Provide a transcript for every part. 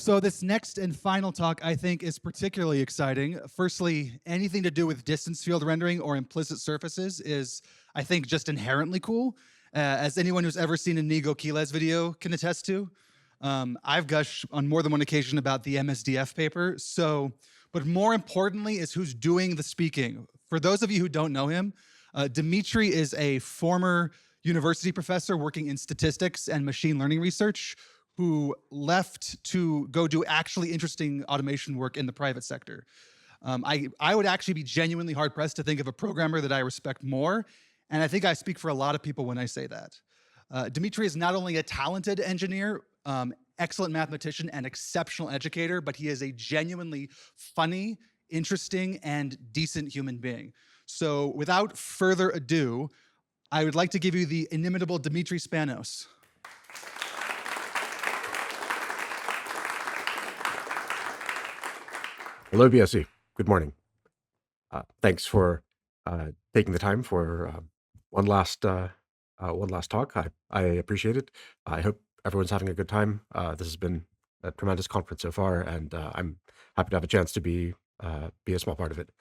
So this next and final talk, I think, is particularly exciting. Firstly, anything to do with distance field rendering or implicit surfaces is, I think, just inherently cool. As anyone who's ever seen a Nigo Quiles video can attest to. I've gushed on more than one occasion about the MSDF paper. But more importantly is who's doing the speaking. For those of you who don't know him, Demetri is a former university professor working in statistics and machine learning research who left to go do actually interesting automation work in the private sector. I would actually be genuinely hard pressed to think of a programmer that I respect more. And I think I speak for a lot of people when I say that. Demetri is not only a talented engineer, excellent mathematician, and exceptional educator, but he is a genuinely funny, interesting, and decent human being. So without further ado, I would like to give you the inimitable Demetri Spanos. Hello, BSC. Good morning. Thanks for taking the time for one last talk. I appreciate it. I hope everyone's having a good time. This has been a tremendous conference so far, and I'm happy to have a chance to be a small part of it.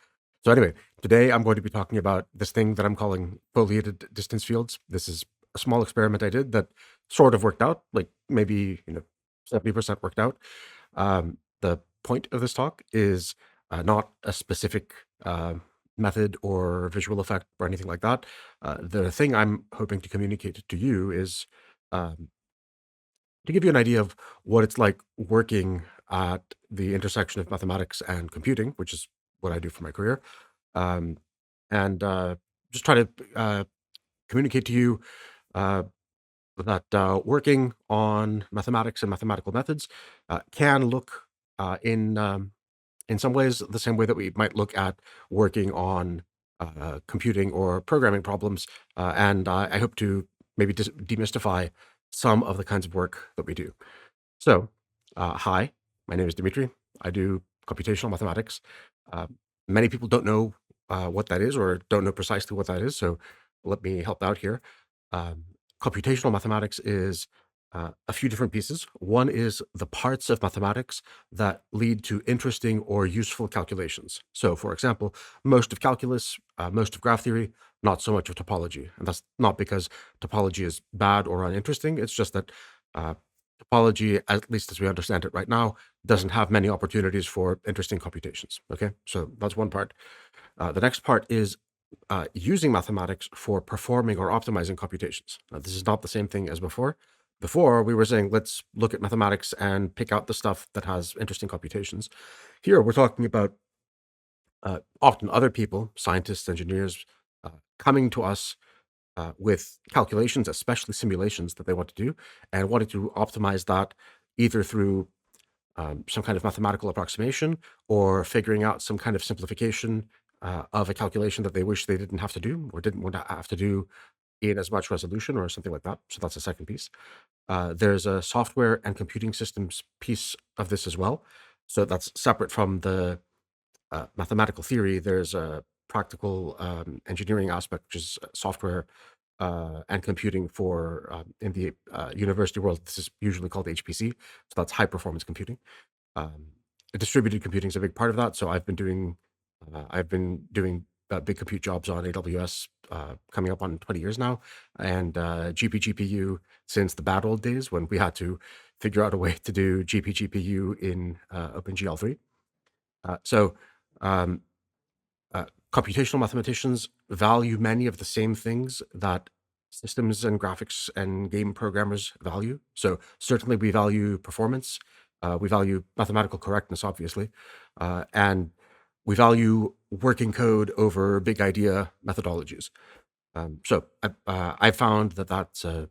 So anyway, today I'm going to be talking about this thing that I'm calling foliated distance fields. This is a small experiment I did that sort of worked out, like maybe 70% worked out. The point of this talk is not a specific method or visual effect or anything like that. The thing I'm hoping to communicate to you is to give you an idea of what it's like working at the intersection of mathematics and computing, which is what I do for my career, and just try to communicate to you that working on mathematics and mathematical methods can look in some ways the same way that we might look at working on computing or programming problems, and I hope to maybe demystify some of the kinds of work that we do. So, hi, my name is Demetri. I do computational mathematics. Many people don't know what that is or don't know precisely what that is, so let me help out here. Computational mathematics is a few different pieces. One is the parts of mathematics that lead to interesting or useful calculations. So, for example, most of calculus, most of graph theory, not so much of topology. And that's not because topology is bad or uninteresting. It's just that topology, at least as we understand it right now, doesn't have many opportunities for interesting computations. Okay, so that's one part. The next part is using mathematics for performing or optimizing computations. Now, this is not the same thing as before. Before, we were saying, let's look at mathematics and pick out the stuff that has interesting computations. Here, we're talking about often other people, scientists, engineers, coming to us with calculations, especially simulations that they want to do, and wanting to optimize that either through some kind of mathematical approximation or figuring out some kind of simplification of a calculation that they wish they didn't have to do or didn't want to have to do in as much resolution or something like that. So that's the second piece. There's a software and computing systems piece of this as well. So that's separate from the mathematical theory. There's a practical engineering aspect, which is software and computing for, in the university world, this is usually called HPC. So that's high performance computing. Distributed computing is a big part of that. So I've been doing big compute jobs on AWS coming up on 20 years now, and GPGPU since the bad old days when we had to figure out a way to do GPGPU in OpenGL3. Computational mathematicians value many of the same things that systems and graphics and game programmers value. So certainly we value performance, we value mathematical correctness, obviously, and we value working code over big idea methodologies. So I found that that's a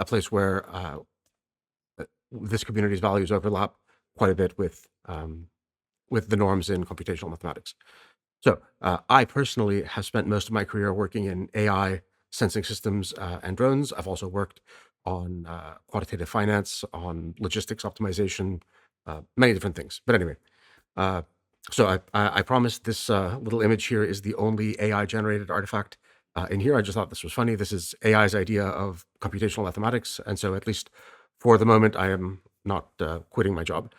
place where this community's values overlap quite a bit with the norms in computational mathematics. So I personally have spent most of my career working in AI, sensing systems, and drones. I've also worked on quantitative finance, on logistics optimization, many different things. But anyway, so I promise this little image here is the only AI-generated artifact in here. I just thought this was funny. This is AI's idea of computational mathematics. And so at least for the moment, I am not quitting my job.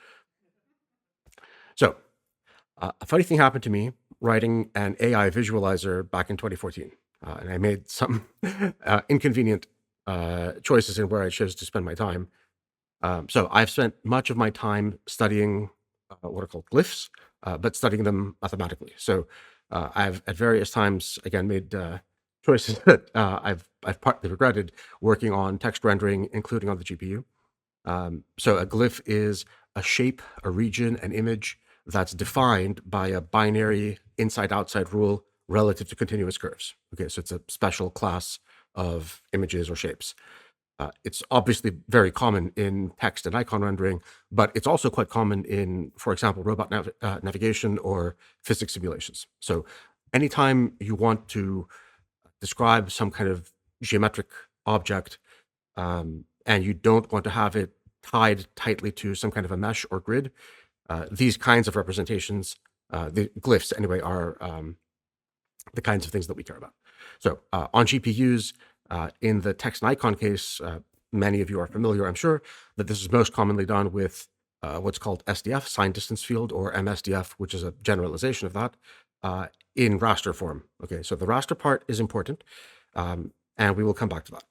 So a funny thing happened to me writing an AI visualizer back in 2014. And I made some inconvenient choices in where I chose to spend my time. So I've spent much of my time studying what are called glyphs, but studying them mathematically. So I've at various times, again, made choices that I've partly regretted working on text rendering, including on the GPU. So a glyph is a shape, a region, an image that's defined by a binary inside-outside rule relative to continuous curves. Okay, so it's a special class of images or shapes. It's obviously very common in text and icon rendering, but it's also quite common in, for example, robot navigation or physics simulations. So anytime you want to describe some kind of geometric object, and you don't want to have it tied tightly to some kind of a mesh or grid, these kinds of representations, the glyphs anyway, are the kinds of things that we care about. So on GPUs, in the text and icon case, many of you are familiar, I'm sure, that this is most commonly done with what's called SDF, signed distance field, or MSDF, which is a generalization of that, in raster form. Okay, so the raster part is important, and we will come back to that.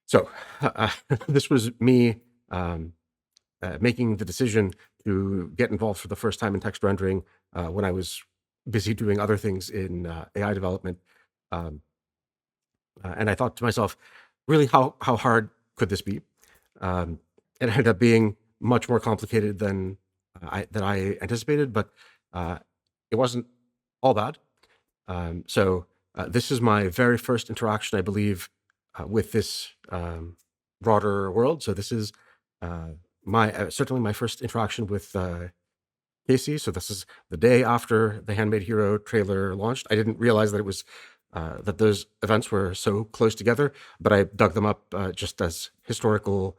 So this was me making the decision to get involved for the first time in text rendering when I was busy doing other things in AI development. And I thought to myself, really, how hard could this be? It ended up being much more complicated than I anticipated, but it wasn't all bad. So this is my very first interaction, I believe, with this broader world. So this is certainly my first interaction with Casey. So this is the day after the Handmade Hero trailer launched. I didn't realize that it was that those events were so close together, but I dug them up just as historical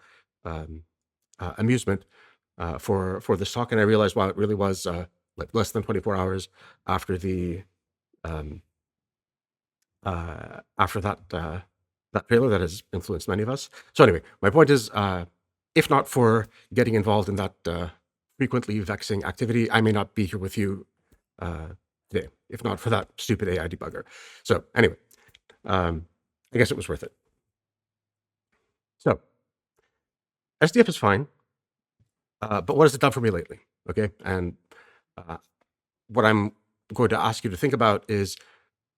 amusement for this talk, and I realized, wow, it really was like less than 24 hours after the after that trailer that has influenced many of us. So anyway, my point is, if not for getting involved in that frequently vexing activity, I may not be here with you today, if not for that stupid AI debugger. So anyway, I guess it was worth it. So SDF is fine, but what has it done for me lately? Okay, and what I'm going to ask you to think about is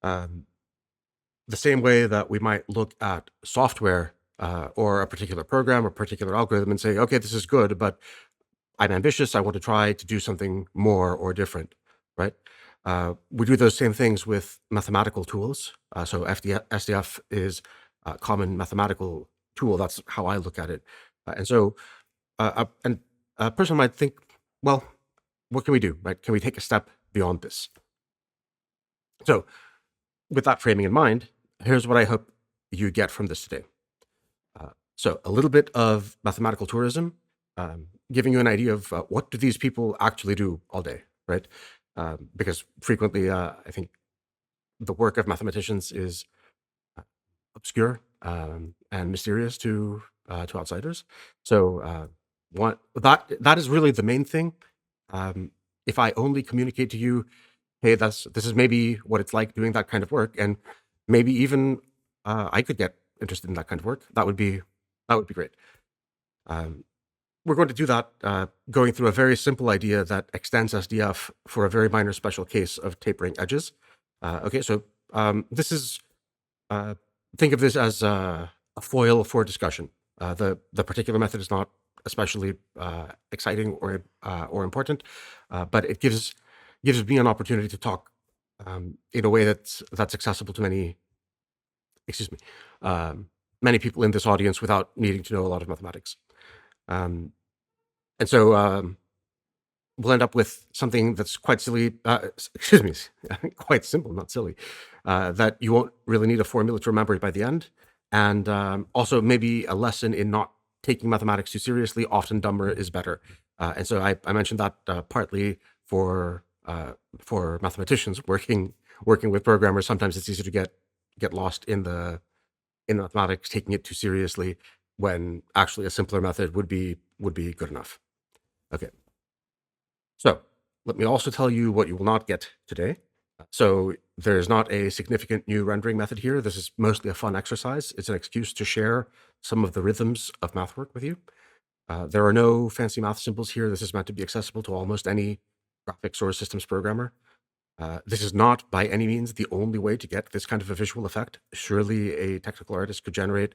the same way that we might look at software or a particular program or particular algorithm and say, okay, this is good, but I'm ambitious. I want to try to do something more or different, right? We do those same things with mathematical tools. So SDF is a common mathematical tool. That's how I look at it. And so a person might think, well, what can we do, right? Can we take a step beyond this? So with that framing in mind, here's what I hope you get from this today. So a little bit of mathematical tourism, giving you an idea of what do these people actually do all day, right? Because frequently, I think the work of mathematicians is obscure and mysterious to outsiders. So that is really the main thing. If I only communicate to you, hey, this is maybe what it's like doing that kind of work, and maybe even I could get interested in that kind of work, that would be great. We're going to do that going through a very simple idea that extends SDF for a very minor special case of tapering edges. Okay, so this is, think of this as a foil for discussion. The particular method is not especially exciting or important, but it gives me an opportunity to talk in a way that's accessible to many people in this audience without needing to know a lot of mathematics. And so we'll end up with something that's quite silly, quite simple, not silly, that you won't really need a formula to remember it by the end. And also maybe a lesson in not taking mathematics too seriously. Often dumber is better. And so I mentioned that partly for mathematicians working with programmers. Sometimes it's easy to get lost in the mathematics, taking it too seriously. when actually a simpler method would be good enough. Okay. So let me also tell you what you will not get today. So there's not a significant new rendering method here. This is mostly a fun exercise. It's an excuse to share some of the rhythms of mathwork with you. There are no fancy math symbols here. This is meant to be accessible to almost any graphics or systems programmer. This is not by any means the only way to get this kind of a visual effect. Surely a technical artist could generate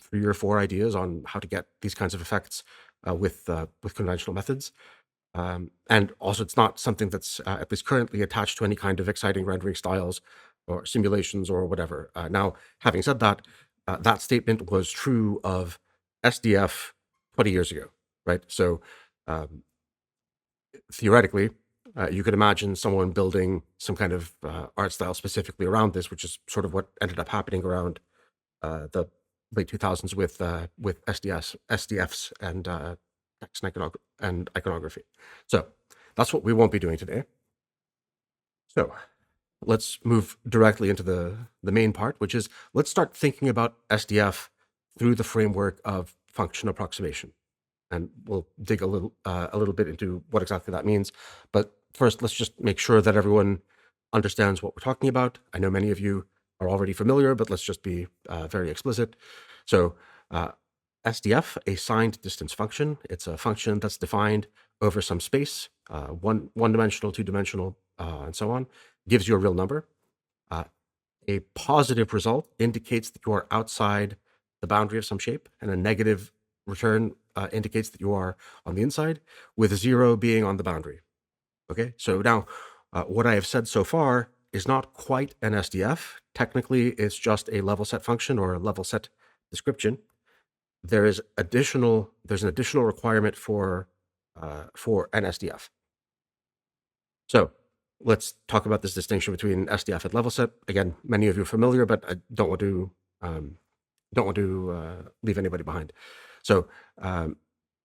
3 or 4 ideas on how to get these kinds of effects with conventional methods. And also, it's not something that's at least currently attached to any kind of exciting rendering styles or simulations or whatever. Now, having said that, that statement was true of SDF 20 years ago, right? So theoretically, you could imagine someone building some kind of art style specifically around this, which is sort of what ended up happening around the late 2000s with SDFs and text and iconography. So that's what we won't be doing today. So let's move directly into the main part, which is let's start thinking about SDF through the framework of function approximation. And we'll dig a little bit into what exactly that means. But first, let's just make sure that everyone understands what we're talking about. I know many of you are already familiar, but let's just be very explicit. So SDF, a signed distance function, it's a function that's defined over some space, one-dimensional, two-dimensional, and so on, gives you a real number. A positive result indicates that you are outside the boundary of some shape, and a negative return indicates that you are on the inside, with 0 being on the boundary. Okay, so now what I have said so far is not quite an SDF. Technically, it's just a level set function or a level set description. There's an additional requirement for an SDF. So let's talk about this distinction between SDF and level set. Again, many of you are familiar, but I don't want to leave anybody behind. So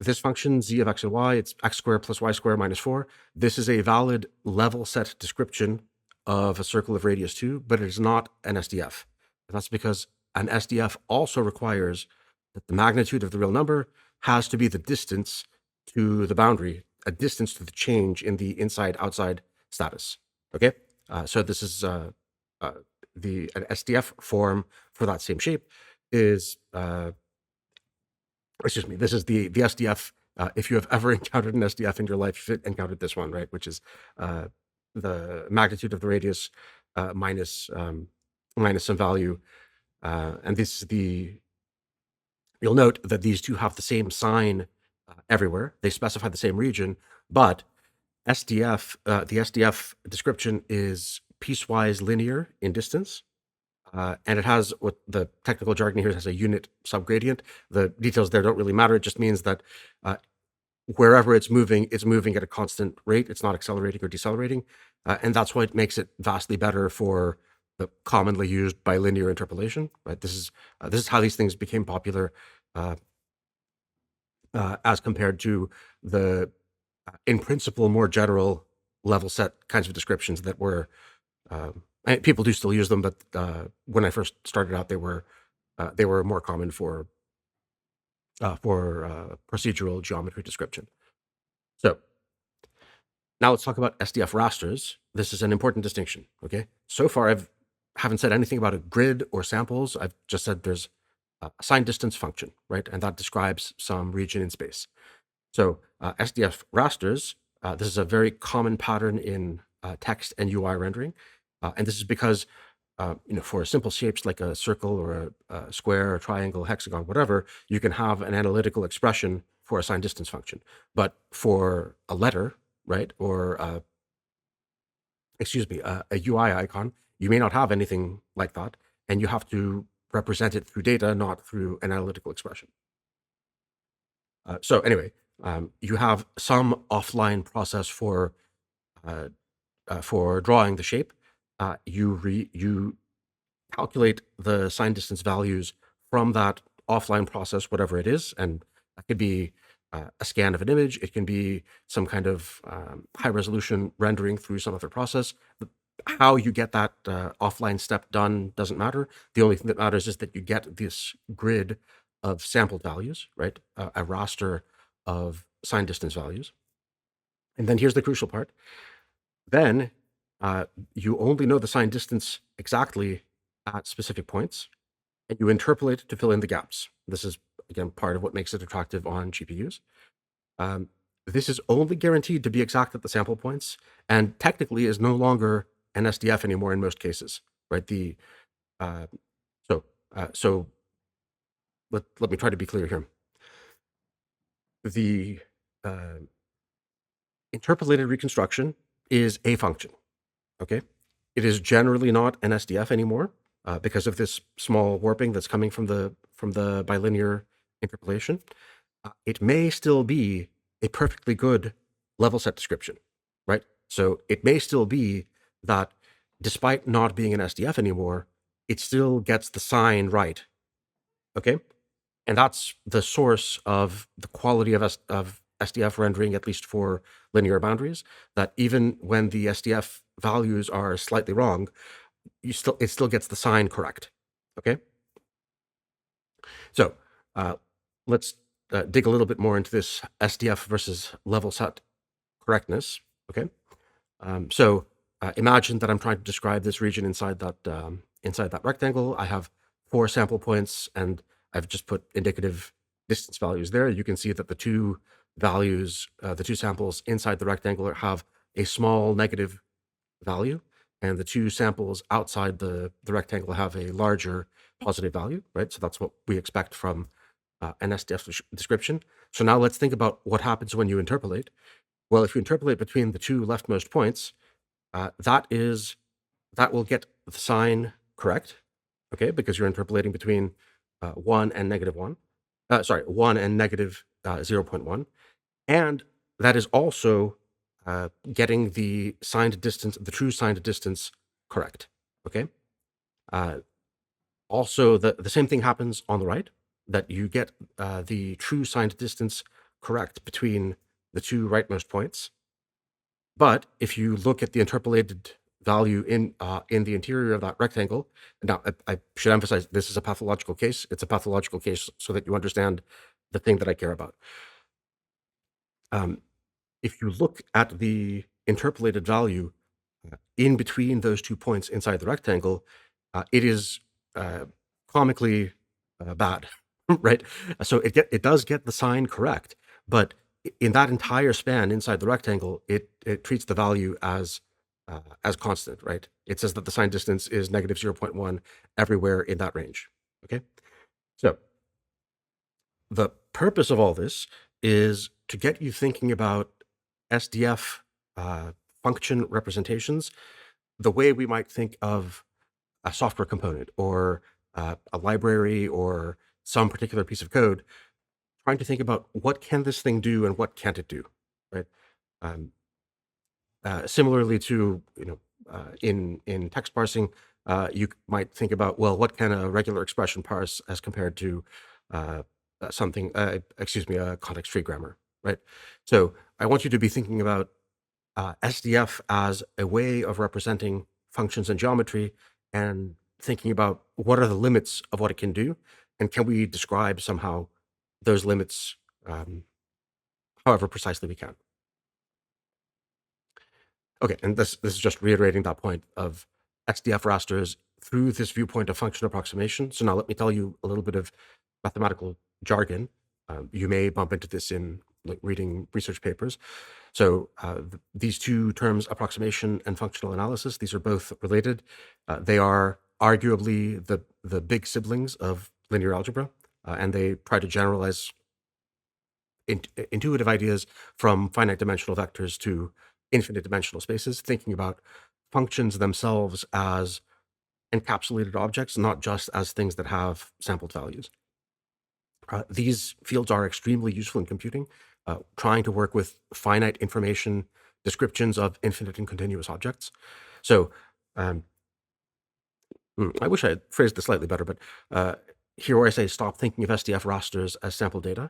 this function z of x and y, it's x squared plus y squared minus 4. This is a valid level set description of a circle of radius 2, but it is not an SDF. And that's because an SDF also requires that the magnitude of the real number has to be the distance to the boundary, a distance to the change in the inside-outside status. Okay, so this is an SDF form for that same shape is this is the SDF. If you have ever encountered an SDF in your life, you've encountered this one, right? Which is the magnitude of the radius minus some value, and this is you'll note that these two have the same sign everywhere. They specify the same region, but SDF, the SDF description is piecewise linear in distance. And it has what the technical jargon here has a unit subgradient. The details there don't really matter. It just means that wherever it's moving at a constant rate. It's not accelerating or decelerating. And that's why it makes it vastly better for the commonly used bilinear interpolation. Right? This is how these things became popular as compared to the, in principle, more general level set kinds of descriptions that were and people do still use them, but when I first started out, they were more common for procedural geometry description. So now let's talk about SDF rasters. This is an important distinction. Okay, so far I haven't said anything about a grid or samples. I've just said there's a signed distance function, right, and that describes some region in space. So SDF rasters. This is a very common pattern in text and UI rendering. And this is because, for simple shapes like a circle or a square, a triangle, hexagon, whatever, you can have an analytical expression for a signed distance function. But for a letter, right, or a UI icon, you may not have anything like that, and you have to represent it through data, not through an analytical expression. So anyway, you have some offline process for drawing the shape. You calculate the signed distance values from that offline process, whatever it is, and that could be a scan of an image. It can be some kind of high resolution rendering through some other process. How you get that offline step done doesn't matter. The only thing that matters is that you get this grid of sampled values, right? A raster of signed distance values. And then here's the crucial part. Then you only know the signed distance exactly at specific points, and you interpolate to fill in the gaps. This is, again, part of what makes it attractive on GPUs. This is only guaranteed to be exact at the sample points, and technically is no longer an SDF anymore in most cases, right? So let me try to be clear here. The interpolated reconstruction is a function, okay? It is generally not an SDF anymore because of this small warping that's coming from the bilinear interpolation. It may still be a perfectly good level set description, right? So it may still be that despite not being an SDF anymore, it still gets the sign right, okay? And that's the source of the quality of SDF rendering, at least for linear boundaries, that even when the SDF values are slightly wrong, it still gets the sign correct, okay? So let's dig a little bit more into this SDF versus level set correctness, okay? So imagine that I'm trying to describe this region inside that rectangle. I have 4 sample points, and I've just put indicative distance values there. You can see that the two values, the two samples inside the rectangle have a small negative value, and the two samples outside the rectangle have a larger positive value, right? So that's what we expect from an SDF description. So now let's think about what happens when you interpolate. Well, if you interpolate between the two leftmost points, that will get the sign correct, okay? Because you're interpolating between 1 and negative 1. 1 and negative 0.1. And that is also getting the signed distance, the true signed distance correct, okay? Also, the same thing happens on the right, that you get the true signed distance correct between the two rightmost points. But if you look at the interpolated value in the interior of that rectangle, now I should emphasize this is a pathological case. It's a pathological case so that you understand the thing that I care about. If you look at the interpolated value in between those 2 points inside the rectangle, it is comically bad, right? So it does get the sign correct, but in that entire span inside the rectangle, it treats the value as constant, right? It says that the sign distance is negative 0.1 everywhere in that range, okay? So the purpose of all this is to get you thinking about SDF function representations the way we might think of a software component or a library or some particular piece of code, trying to think about what can this thing do and what can't it do, right? Similarly to, in text parsing, you might think about, well, what can a regular expression parse as compared to a context-free grammar, right? So I want you to be thinking about SDF as a way of representing functions and geometry and thinking about what are the limits of what it can do, and can we describe somehow those limits however precisely we can. Okay, and this is just reiterating that point of SDF rasters through this viewpoint of function approximation. So now let me tell you a little bit of mathematical jargon. You may bump into this in reading research papers. So these two terms, approximation and functional analysis, these are both related. They are arguably the big siblings of linear algebra, and they try to generalize intuitive ideas from finite dimensional vectors to infinite dimensional spaces, thinking about functions themselves as encapsulated objects, not just as things that have sampled values. These fields are extremely useful in computing, trying to work with finite information descriptions of infinite and continuous objects. So I wish I had phrased this slightly better, but here where I say stop thinking of SDF rasters as sample data,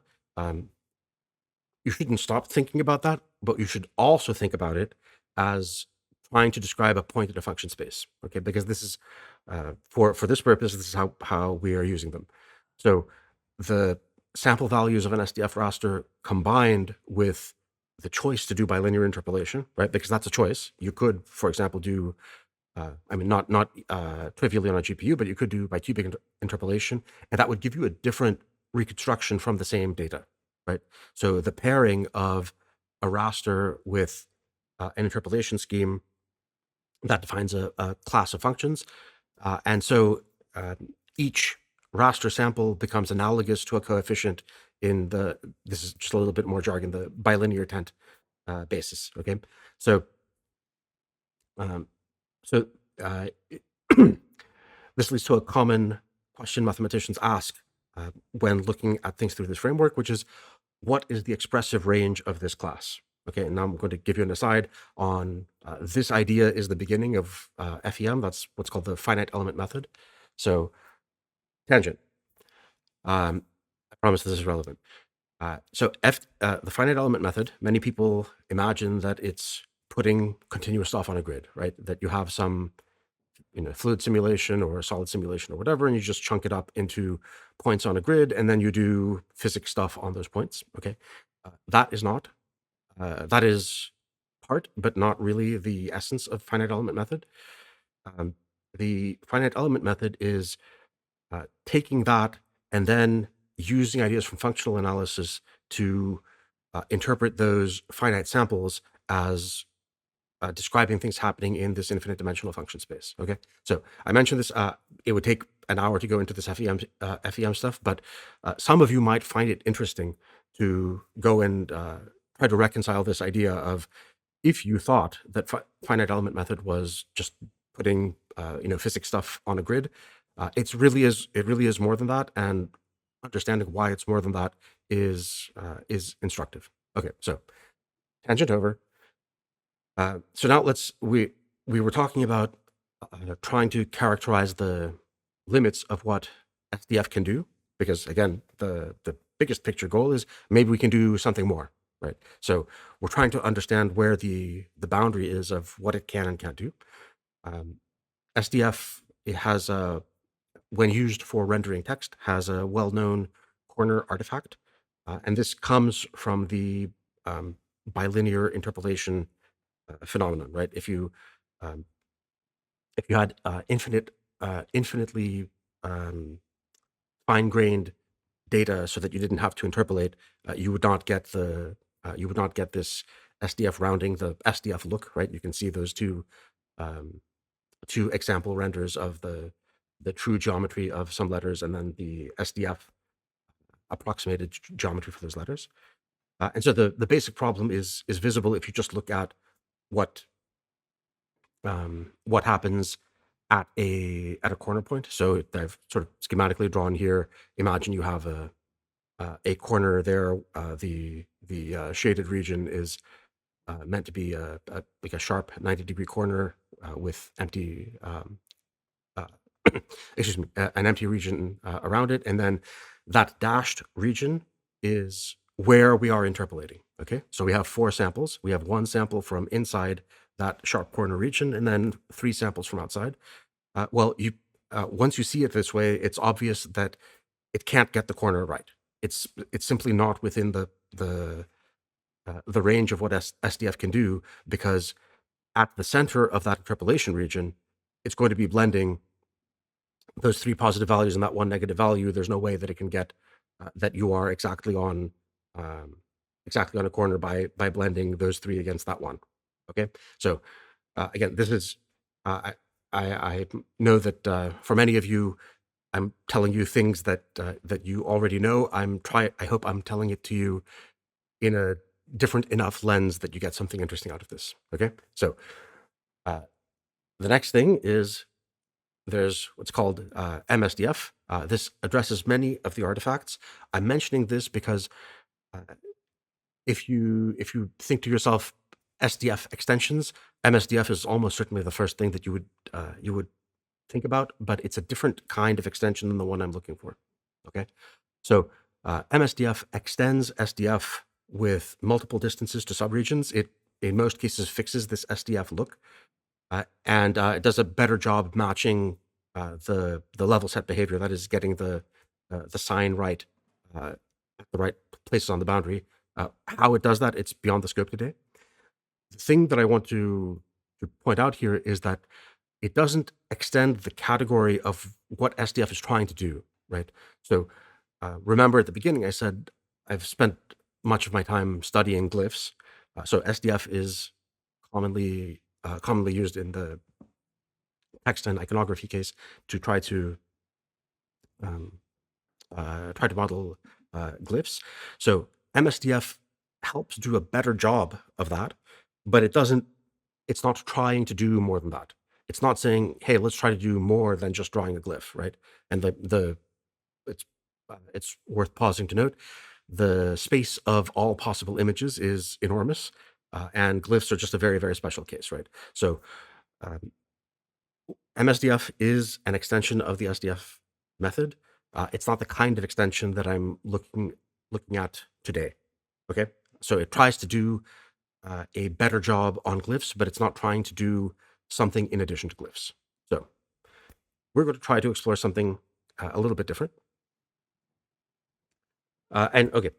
you shouldn't stop thinking about that, but you should also think about it as trying to describe a point in a function space, okay? Because this is, for this purpose, this is how we are using them. So the sample values of an SDF raster combined with the choice to do bilinear interpolation, right? Because that's a choice. You could, for example, do, not trivially on a GPU, but you could do bicubic interpolation, and that would give you a different reconstruction from the same data, right? So the pairing of a raster with an interpolation scheme that defines a class of functions, and so each raster sample becomes analogous to a coefficient in this is just a little bit more jargon, the bilinear tent basis. Okay, so um, so uh, this leads to a common question mathematicians ask when looking at things through this framework, which is, what is the expressive range of this class? Okay, and now I'm going to give you an aside on this idea is the beginning of FEM. That's what's called the finite element method. So, tangent. I promise this is relevant. The finite element method, many people imagine that it's putting continuous stuff on a grid, right? That you have some fluid simulation or a solid simulation or whatever, and you just chunk it up into points on a grid, and then you do physics stuff on those points. Okay, that is not. That is part, but not really the essence of finite element method. The finite element method is taking that and then using ideas from functional analysis to interpret those finite samples as describing things happening in this infinite dimensional function space. Okay, so I mentioned this. It would take an hour to go into this FEM stuff, but some of you might find it interesting to go and try to reconcile this idea of, if you thought that finite element method was just putting physics stuff on a grid, it really is more than that, and understanding why it's more than that is instructive. Okay, so tangent over. So now we were talking about trying to characterize the limits of what SDF can do, because again, the biggest picture goal is maybe we can do something more, right? So we're trying to understand where the boundary is of what it can and can't do. SDF, it has when used for rendering text, has a well-known corner artifact, and this comes from the bilinear interpolation phenomenon, right? If you had infinitely fine-grained data, so that you didn't have to interpolate, you would not get this SDF rounding, the SDF look, right? You can see those two example renders of the true geometry of some letters, and then the SDF approximated geometry for those letters. And so the basic problem is visible if you just look at what happens at a corner point. So I've sort of schematically drawn here. Imagine you have a corner there. The shaded region is meant to be like a sharp 90-degree corner with empty excuse me, an empty region around it, and then that dashed region is where we are interpolating. Okay, so we have 4 samples. We have 1 sample from inside that sharp corner region, and then 3 samples from outside. Once you see it this way, it's obvious that it can't get the corner right. It's simply not within the range of what SDF can do, because at the center of that interpolation region, it's going to be blending those 3 positive values and that 1 negative value. There's no way that it can get that you are exactly on a corner by blending those 3 against that 1. Okay, so again, this is I know that for many of you, I'm telling you things that you already know. I hope I'm telling it to you in a different enough lens that you get something interesting out of this. Okay, so the next thing is there's what's called MSDF. This addresses many of the artifacts. I'm mentioning this because if you think to yourself SDF extensions, MSDF is almost certainly the first thing that you would think about, but it's a different kind of extension than the one I'm looking for. Okay, so MSDF extends SDF with multiple distances to subregions. It in most cases fixes this SDF look, and it does a better job matching the level set behavior. That is, getting the sign right at the right places on the boundary. How it does that, it's beyond the scope today. The thing that I want to point out here is that it doesn't extend the category of what SDF is trying to do, right? So remember at the beginning, I said I've spent much of my time studying glyphs. So SDF is commonly used in the text and iconography case to try to model glyphs. So MSDF helps do a better job of that, but it's not trying to do more than that. It's not saying, hey, let's try to do more than just drawing a glyph, right? And it's worth pausing to note, the space of all possible images is enormous, and glyphs are just a very, very special case, right? So MSDF is an extension of the SDF method. It's not the kind of extension that I'm looking at today. Okay, so it tries to do a better job on glyphs, but it's not trying to do something in addition to glyphs. So we're going to try to explore something a little bit different. And okay,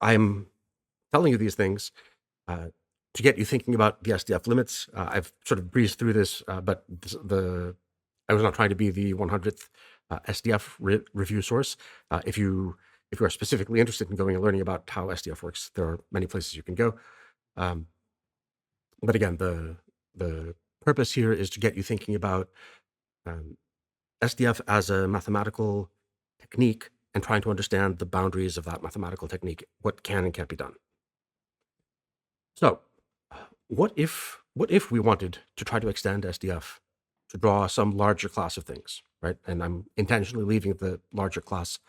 I'm telling you these things to get you thinking about the SDF limits. I've sort of breezed through this, but I was not trying to be the 100th SDF review source. If you are specifically interested in going and learning about how SDF works, there are many places you can go. But again, the purpose here is to get you thinking about SDF as a mathematical technique and trying to understand the boundaries of that mathematical technique, what can and can't be done. So what if we wanted to try to extend SDF to draw some larger class of things, right? And I'm intentionally leaving the larger class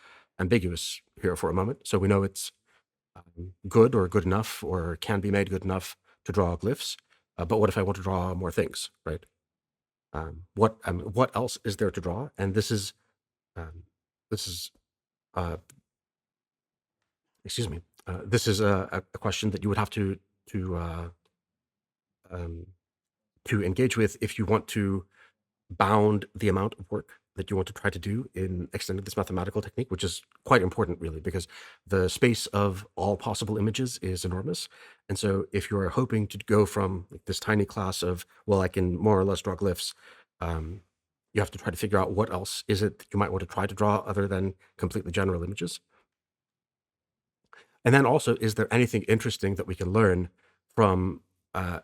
ambiguous here for a moment. So we know it's good or good enough or can be made good enough to draw glyphs. But what if I want to draw more things, right? What else is there to draw? And this is excuse me. This is a question that you would have to engage with if you want to bound the amount of work that you want to try to do in extending this mathematical technique, which is quite important, really, because the space of all possible images is enormous. And so if you are hoping to go from this tiny class of, well, I can more or less draw glyphs, you have to try to figure out what else is it that you might want to try to draw other than completely general images. And then also, is there anything interesting that we can learn from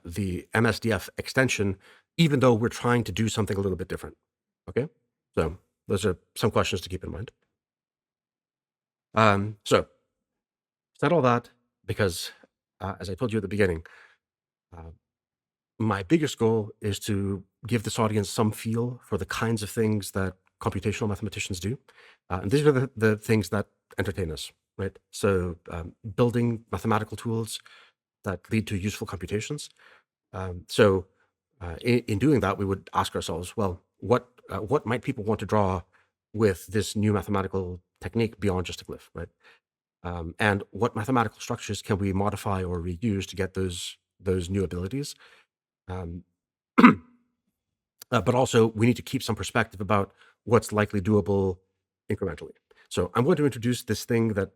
the MSDF extension, even though we're trying to do something a little bit different? Okay, so those are some questions to keep in mind. So said all that because, as I told you at the beginning, my biggest goal is to give this audience some feel for the kinds of things that computational mathematicians do. And these are the things that entertain us, right? So building mathematical tools that lead to useful computations. In doing that, we would ask ourselves, well, what might people want to draw with this new mathematical technique beyond just a glyph, right? And what mathematical structures can we modify or reuse to get those new abilities? But also, we need to keep some perspective about what's likely doable incrementally. So I'm going to introduce this thing that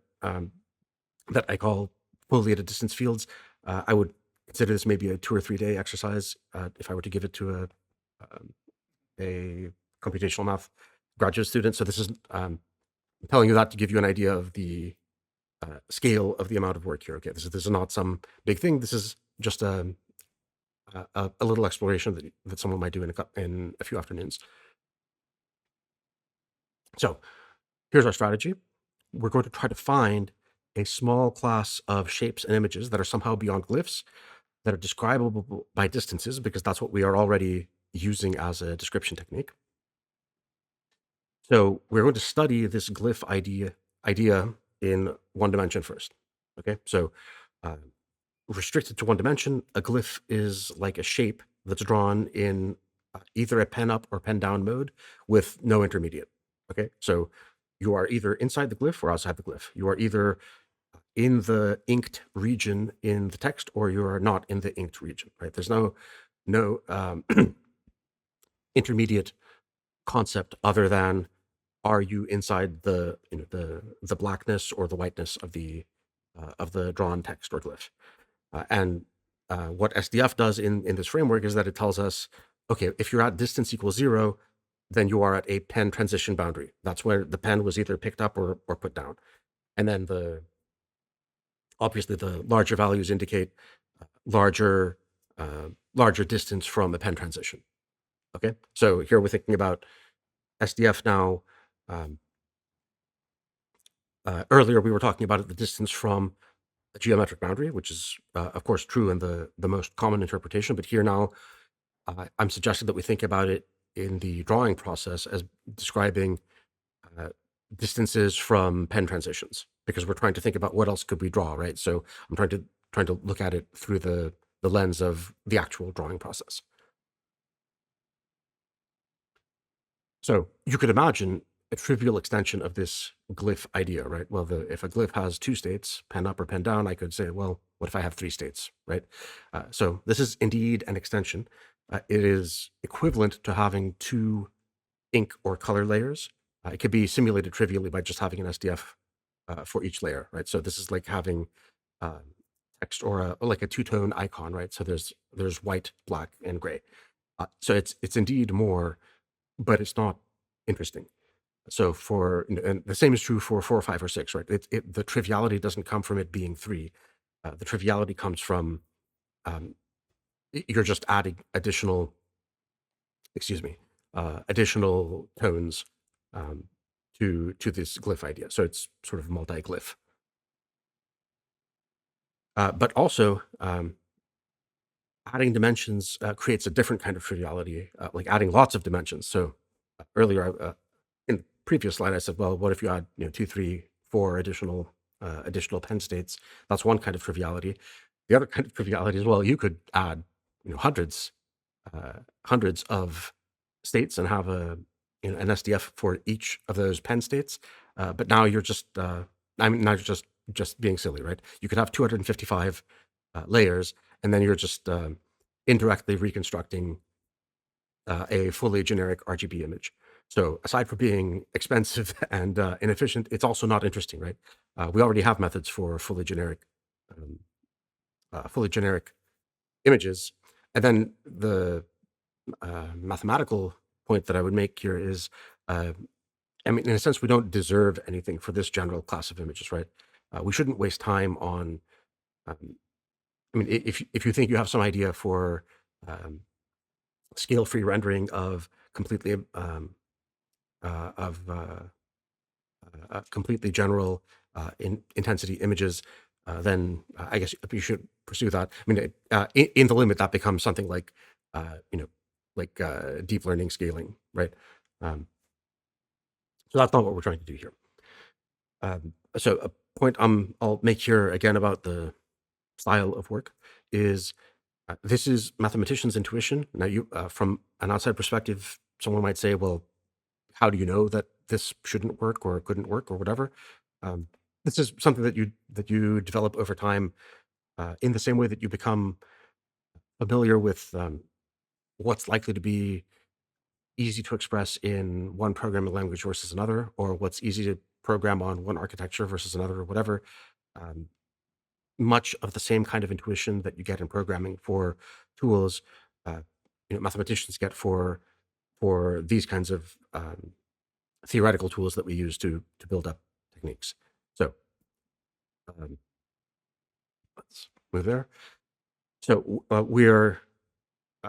I call Foliated Distance Fields. I would consider this maybe a 2 or 3 day exercise if I were to give it to a computational math graduate student. So this is I'm telling you that to give you an idea of the scale of the amount of work here. Okay, this is not some big thing. This is just a little exploration that someone might do in a few afternoons. So here's our strategy. We're going to try to find a small class of shapes and images that are somehow beyond glyphs, that are describable by distances, because that's what we are already using as a description technique. So we're going to study this glyph idea in one dimension first. Okay, so restricted to one dimension, a glyph is like a shape that's drawn in either a pen up or pen down mode with no intermediate. Okay, so you are either inside the glyph or outside the glyph. You are either in the inked region in the text, or you are not in the inked region, right? There's no intermediate concept other than, are you inside the the blackness or the whiteness of the drawn text or glyph. And what SDF does in this framework is that it tells us, okay, if you're at distance equals 0, then you are at a pen transition boundary. That's where the pen was either picked up or put down. And then obviously the larger values indicate larger distance from a pen transition. Okay, so here we're thinking about SDF now. Earlier we were talking about the distance from a geometric boundary, which is of course true in the most common interpretation, but here now I'm suggesting that we think about it in the drawing process as describing distances from pen transitions, because we're trying to think about what else could we draw, right? So I'm trying to look at it through the lens of the actual drawing process. So you could imagine a trivial extension of this glyph idea, right? Well, if a glyph has 2 states, pen up or pen down, I could say, well, what if I have 3 states, right? So this is indeed an extension. It is equivalent to having 2 ink or color layers. It could be simulated trivially by just having an SDF for each layer, right? So this is like having text or like a 2-tone icon, right? So there's white, black, and gray. So it's indeed more, but it's not interesting. So and the same is true for 4, 5, or 6, right? The triviality doesn't come from it being 3. The triviality comes from you're just adding additional tones to this glyph idea. So it's sort of multi-glyph. But also, adding dimensions creates a different kind of triviality, like adding lots of dimensions. So earlier in the previous slide, I said, well, what if you add 2, 3, 4 additional pen states? That's one kind of triviality. The other kind of triviality is, well, you could add hundreds of states and have an SDF for each of those pen states. But now you're just now you're just being silly, right? You could have 255 layers, and then you're just indirectly reconstructing a fully generic RGB image. So aside from being expensive and inefficient, it's also not interesting, right? We already have methods for fully generic images. And then the mathematical point that I would make here is, I mean, in a sense, we don't deserve anything for this general class of images, right? We shouldn't waste time on, I mean, if you think you have some idea for scale-free rendering of completely completely general intensity images, then I guess you should pursue that. I mean, in the limit, that becomes something like, deep learning scaling, right? So that's not what we're trying to do here. So a point I'll make here again about the style of work is this is mathematician's intuition. Now, from an outside perspective, someone might say, well, how do you know that this shouldn't work or couldn't work or whatever? This is something that you develop over time, in the same way that you become familiar with what's likely to be easy to express in one programming language versus another, or what's easy to program on one architecture versus another, or whatever. Much of the same kind of intuition that you get in programming for tools, mathematicians get for these kinds of theoretical tools that we use to build up techniques. So let's move there. So we're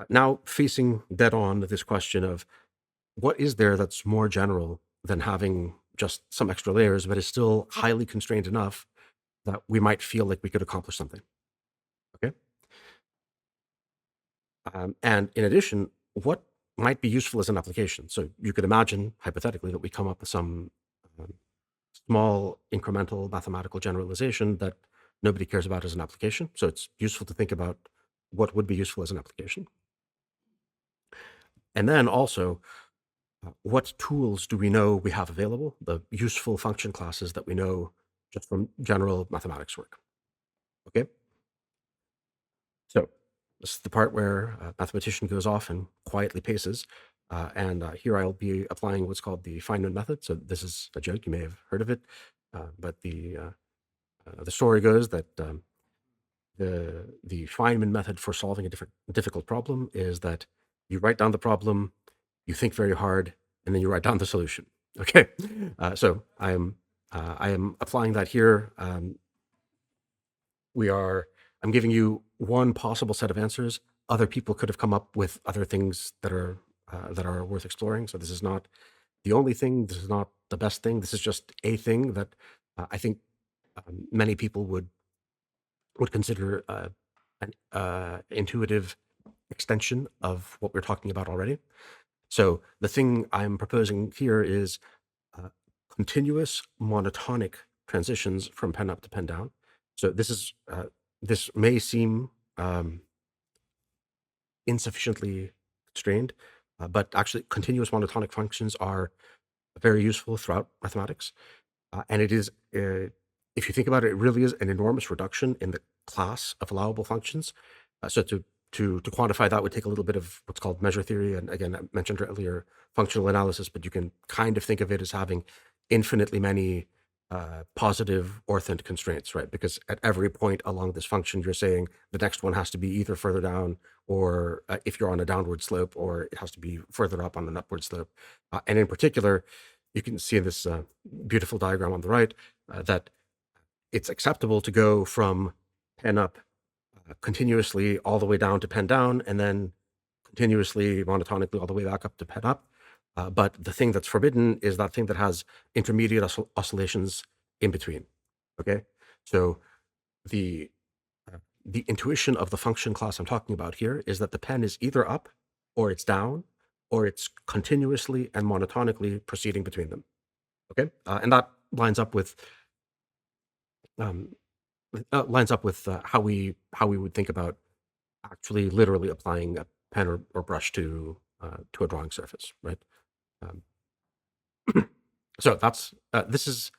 now facing dead on this question of what is there that's more general than having just some extra layers, but is still highly constrained enough that we might feel like we could accomplish something. Okay. And in addition, what might be useful as an application? So you could imagine, hypothetically, that we come up with some small incremental mathematical generalization that nobody cares about as an application. So it's useful to think about what would be useful as an application. And then also, what tools do we know we have available? The useful function classes that we know just from general mathematics work. Okay. So this is the part where a mathematician goes off and quietly paces. And here I'll be applying what's called the fine node method. So this is a joke. You may have heard of it. But the story goes that the Feynman method for solving a difficult problem is that you write down the problem, you think very hard, and then you write down the solution. Okay, so I am applying that here. I'm giving you one possible set of answers. Other people could have come up with other things that are worth exploring. So this is not the only thing. This is not the best thing. This is just a thing that I think many people would consider an intuitive extension of what we're talking about already. So the thing I'm proposing here is continuous monotonic transitions from pen up to pen down. So this may seem insufficiently constrained, but actually continuous monotonic functions are very useful throughout mathematics. And it is, if you think about it, it really is an enormous reduction in the class of allowable functions. So to quantify that would take a little bit of what's called measure theory. And again, I mentioned earlier functional analysis, but you can kind of think of it as having infinitely many positive orthant constraints, right? Because at every point along this function, you're saying the next one has to be either further down, or if you're on a downward slope, or it has to be further up on an upward slope. And in particular, you can see this beautiful diagram on the right that it's acceptable to go from pen up continuously all the way down to pen down, and then continuously monotonically all the way back up to pen up. But the thing that's forbidden is that thing that has intermediate oscillations in between. Okay, so the intuition of the function class I'm talking about here is that the pen is either up, or it's down, or it's continuously and monotonically proceeding between them. Okay, and that lines up with how we would think about actually literally applying a pen or brush to a drawing surface, right? So that's this is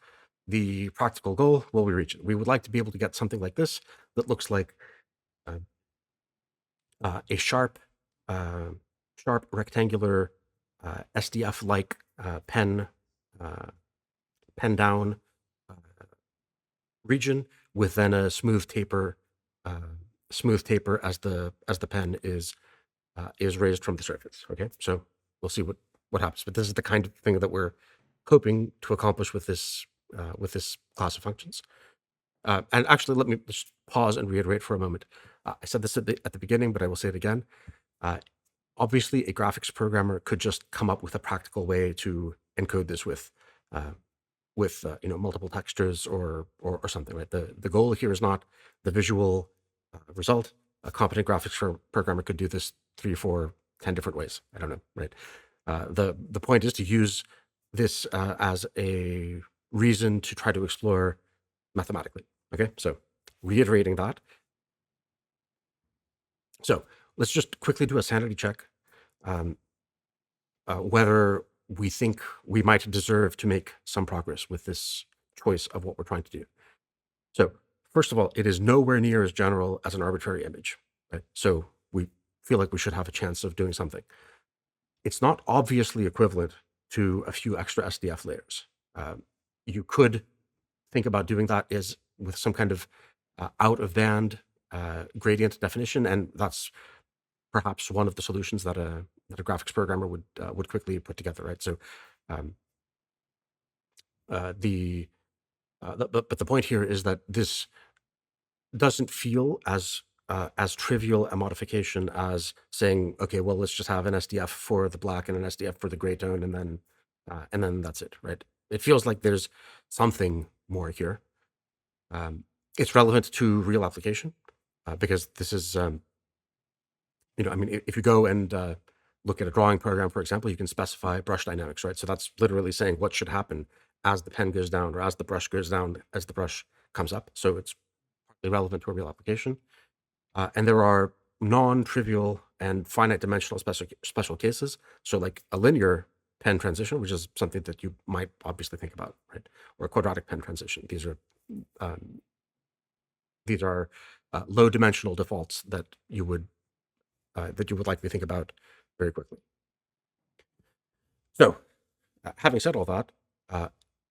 the practical goal. Will we reach it? We would like to be able to get something like this that looks like a sharp rectangular SDF-like pen down region with then a smooth taper as the pen is raised from the surface. Okay, so we'll see what happens. But this is the kind of thing that we're hoping to accomplish with this class of functions. And actually, let me just pause and reiterate for a moment. I said this at the beginning, but I will say it again. Obviously, a graphics programmer could just come up with a practical way to encode this with multiple textures or something. Right. The goal here is not the visual result. A competent graphics programmer could do this 3, 4, 10 different ways. I don't know. Right. The point is to use this as a reason to try to explore mathematically. Okay, so reiterating that. So let's just quickly do a sanity check, whether we think we might deserve to make some progress with this choice of what we're trying to do. So first of all, it is nowhere near as general as an arbitrary image, right? So we feel like we should have a chance of doing something. It's not obviously equivalent to a few extra SDF layers. You could think about doing that is with some kind of out-of-band gradient definition, and that's perhaps one of the solutions that a graphics programmer would quickly put together, right? So, but the point here is that this doesn't feel as trivial a modification as saying, okay, well, let's just have an SDF for the black and an SDF for the gray tone, and then that's it, right? It feels like there's something more here. It's relevant to real application because this is, I mean, if you go and look at a drawing program, for example, you can specify brush dynamics, right? So that's literally saying what should happen as the pen goes down or as the brush goes down, as the brush comes up. So it's partly relevant to a real application. And there are non-trivial and finite dimensional special cases. So like a linear pen transition, which is something that you might obviously think about, right? Or a quadratic pen transition. These are low dimensional defaults that you would likely think about very quickly. So having said all that,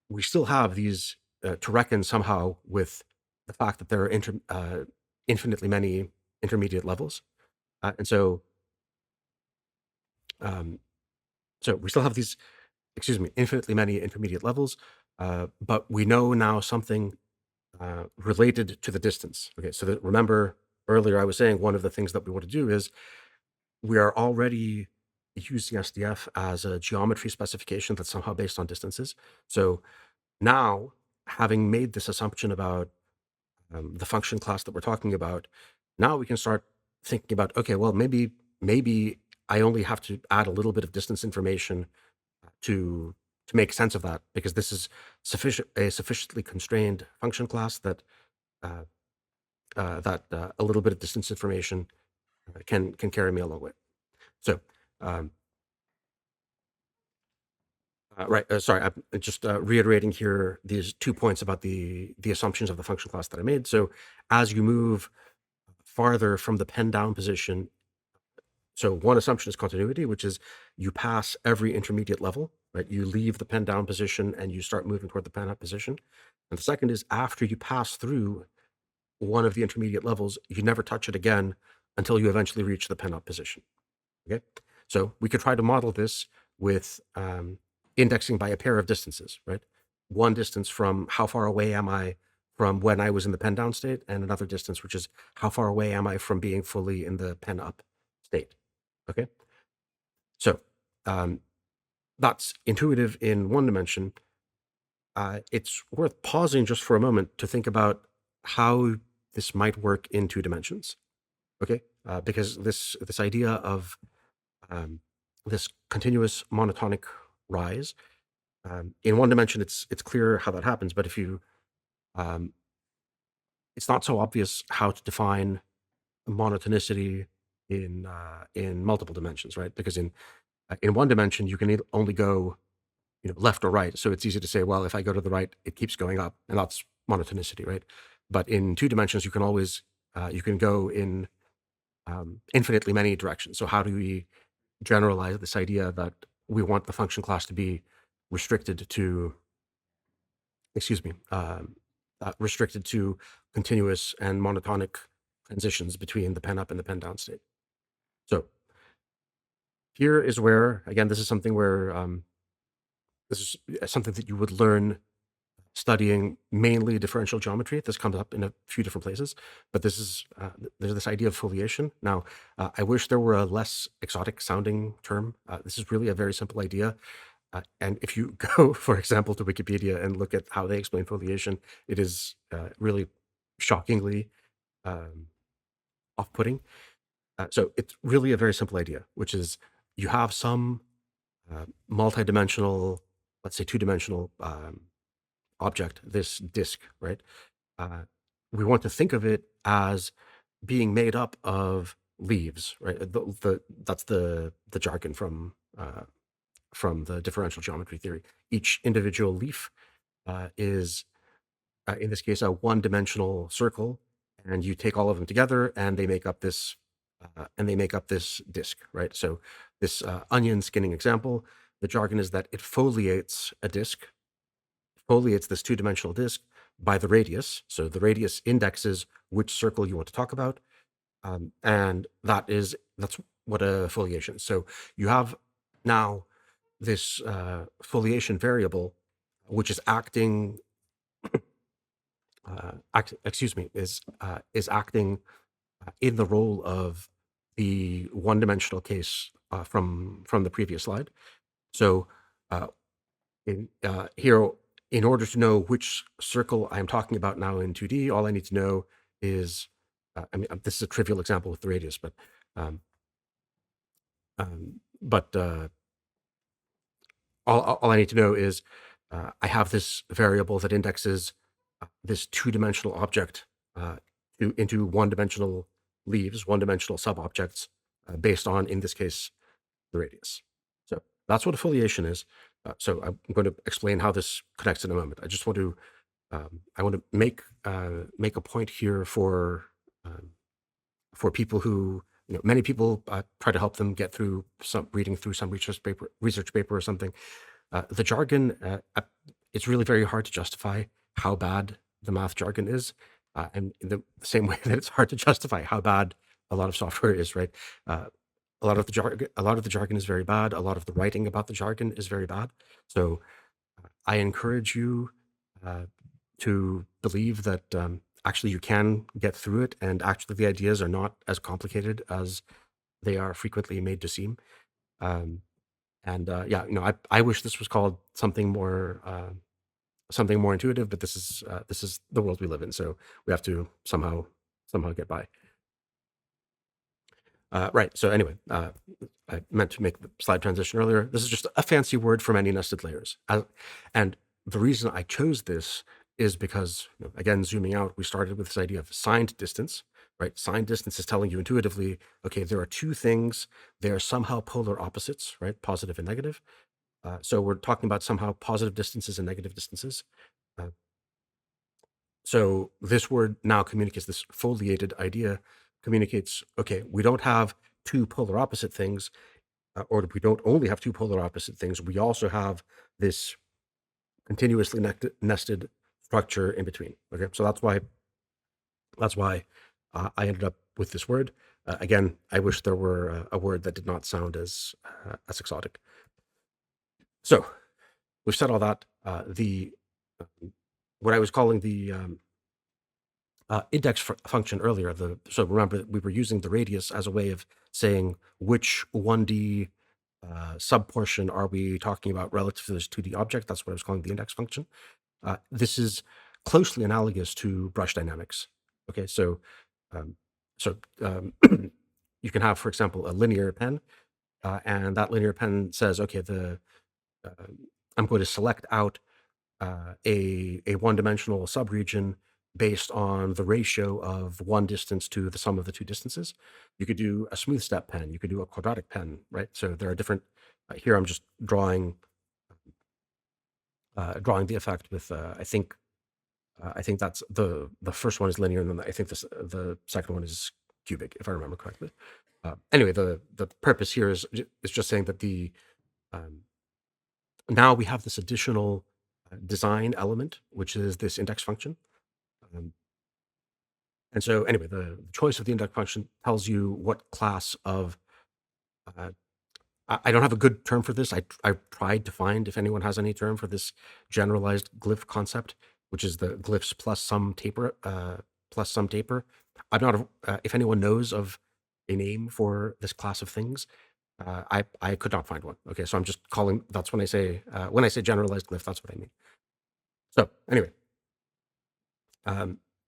we still have these to reckon somehow with the fact that there are infinitely many intermediate levels. And so, um, so we still have these, infinitely many intermediate levels, but we know now something related to the distance. Okay, so remember earlier I was saying one of the things that we want to do is we are already using SDF as a geometry specification that's somehow based on distances. So now, having made this assumption about the function class that we're talking about, now we can start thinking about, okay, well, maybe I only have to add a little bit of distance information to make sense of that, because this is a sufficiently constrained function class that uh, a little bit of distance information can carry me a long way. So, um, right, sorry, I'm just reiterating here these 2 points about the assumptions of the function class that I made. So, as you move farther from the pen down position, so one assumption is continuity, which is you pass every intermediate level, right? You leave the pen down position and you start moving toward the pen up position. And the second is after you pass through one of the intermediate levels, you never touch it again until you eventually reach the pen up position. Okay, so we could try to model this with indexing by a pair of distances, right? One distance from how far away am I from when I was in the pen down state, and another distance, which is how far away am I from being fully in the pen up state. Okay, so that's intuitive in one dimension. It's worth pausing just for a moment to think about how this might work in 2 dimensions. Okay, because this idea of this continuous monotonic rise, in one dimension, it's clear how that happens. But if you, it's not so obvious how to define monotonicity in multiple dimensions, right? Because in one dimension, you can only go left or right. So it's easy to say, well, if I go to the right, it keeps going up, and that's monotonicity, right? But in 2 dimensions, you can always you can go in infinitely many directions. So how do we generalize this idea that we want the function class to be restricted to, restricted to continuous and monotonic transitions between the pen up and the pen down state? So here is where, again, this is something where this is something that you would learn studying mainly differential geometry. This comes up in a few different places, but this is there's this idea of foliation. Now, I wish there were a less exotic sounding term. This is really a very simple idea. And if you go, for example, to Wikipedia and look at how they explain foliation, it is really shockingly off-putting. So it's really a very simple idea, which is you have some multi-dimensional, let's say 2-dimensional object, this disk, right? We want to think of it as being made up of leaves, right? That's the jargon from the differential geometry theory. Each individual leaf is, in this case, a one-dimensional circle, and you take all of them together, and they make up this disk, right? So this onion skinning example, the jargon is that it foliates a disk, foliates this 2-dimensional disk by the radius. So the radius indexes which circle you want to talk about, and that's what a foliation is. So you have now this foliation variable, which is acting, is acting in the role of the one-dimensional case from the previous slide. So here, in order to know which circle I'm talking about now in 2D, all I need to know is, this is a trivial example with the radius, but all I need to know is I have this variable that indexes this 2-dimensional object into one-dimensional leaves, one-dimensional sub-objects based on, in this case, the radius. So that's what a foliation is. So I'm going to explain how this connects in a moment. I just want to make a point here for people who, many people try to help them get through reading through some research paper or something. The jargon, it's really very hard to justify how bad the math jargon is, and in the same way that it's hard to justify how bad a lot of software is, right? A lot of the jargon is very bad. A lot of the writing about the jargon is very bad. So I encourage you to believe that actually you can get through it, and actually the ideas are not as complicated as they are frequently made to seem. Um, and yeah, I wish this was called something more intuitive, but this is the world we live in, so we have to somehow get by. Right. So anyway, I meant to make the slide transition earlier. This is just a fancy word for many nested layers. And the reason I chose this is because, again, zooming out, we started with this idea of signed distance, right? Signed distance is telling you intuitively, okay, there are two things. They are somehow polar opposites, right? Positive and negative. So we're talking about somehow positive distances and negative distances. Uh, so this word now communicates this foliated idea, communicates, okay, we don't have two polar opposite things, or we don't only have two polar opposite things, we also have this continuously nested structure in between. Okay, so that's why I ended up with this word. Again, I wish there were a word that did not sound as exotic. So we've said all that. The what I was calling the index function earlier. So remember, we were using the radius as a way of saying which 1D subportion are we talking about relative to this 2D object. That's what I was calling the index function. This is closely analogous to brush dynamics. Okay, so um, you can have, for example, a linear pen, and that linear pen says, okay, I'm going to select out a one-dimensional subregion based on the ratio of one distance to the sum of the two distances. You could do a smooth step pen. You could do a quadratic pen, right? So there are different. Here I'm just drawing the effect with. I think that's the first one is linear, and then I think the second one is cubic, if I remember correctly. Anyway, the purpose here is just saying that now we have this additional design element, which is this index function. And so anyway, the choice of the index function tells you what class of, I don't have a good term for this. I tried to find if anyone has any term for this generalized glyph concept, which is the glyphs plus some taper, I'm not, if anyone knows of a name for this class of things, I could not find one. Okay, so I'm just calling, that's when I say generalized glyph, that's what I mean. So anyway,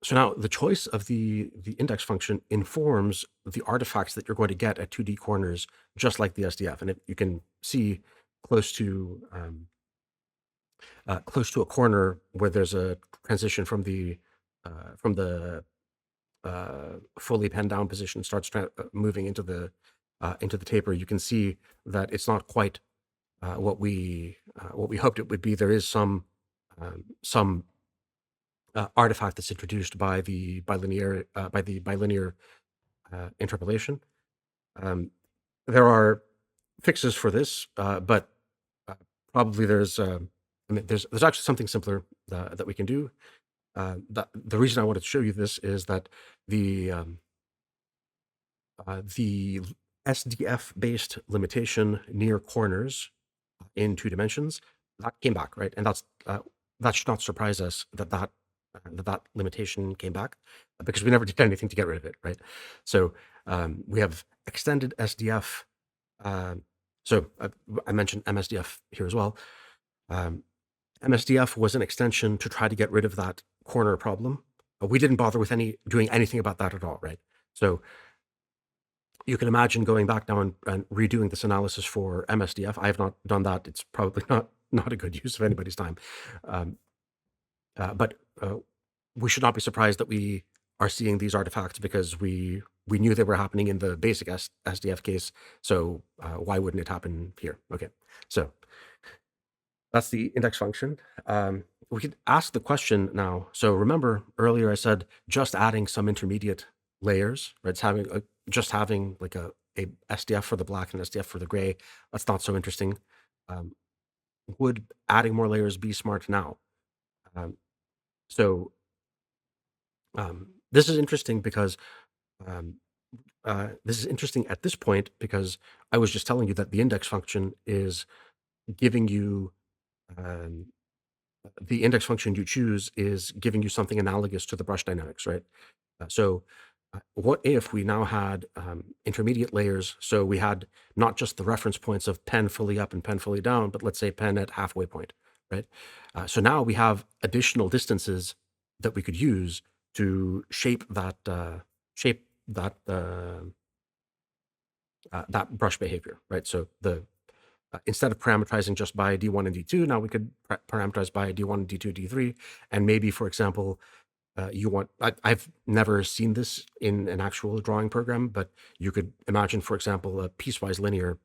so now the choice of the index function informs the artifacts that you're going to get at 2D corners, just like the SDF. And you can see close to a corner where there's a transition from the fully penned down position starts moving into the taper. You can see that it's not quite what we hoped it would be. There is some artifact that's introduced by the bilinear interpolation. There are fixes for this, but probably there's actually something simpler that we can do. The reason I wanted to show you this is that the SDF-based limitation near corners in 2 dimensions that came back, right? And that should not surprise us that limitation came back, because we never did anything to get rid of it, right? So we have extended SDF. So I mentioned MSDF here as well. MSDF was an extension to try to get rid of that corner problem. We didn't bother with doing anything about that at all, right? So you can imagine going back now and redoing this analysis for MSDF. I have not done that. It's probably not a good use of anybody's time. But we should not be surprised that we are seeing these artifacts, because we knew they were happening in the basic SDF case. So why wouldn't it happen here? Okay, so that's the index function. We could ask the question now. So remember earlier I said just adding some intermediate layers, right? It's just having like a SDF for the black and SDF for the gray. That's not so interesting. Would adding more layers be smart now? So this is interesting because this is interesting at this point because I was just telling you that the index function is giving you um, the index function you choose is giving you something analogous to the brush dynamics, right? What if we now had intermediate layers? So we had not just the reference points of pen fully up and pen fully down, but let's say pen at halfway point, right? So now we have additional distances that we could use to shape that brush behavior, right? So instead of parameterizing just by D1 and D2, now we could parameterize by D1, D2, D3, and maybe, for example, I've never seen this in an actual drawing program, but you could imagine, for example, a piecewise linear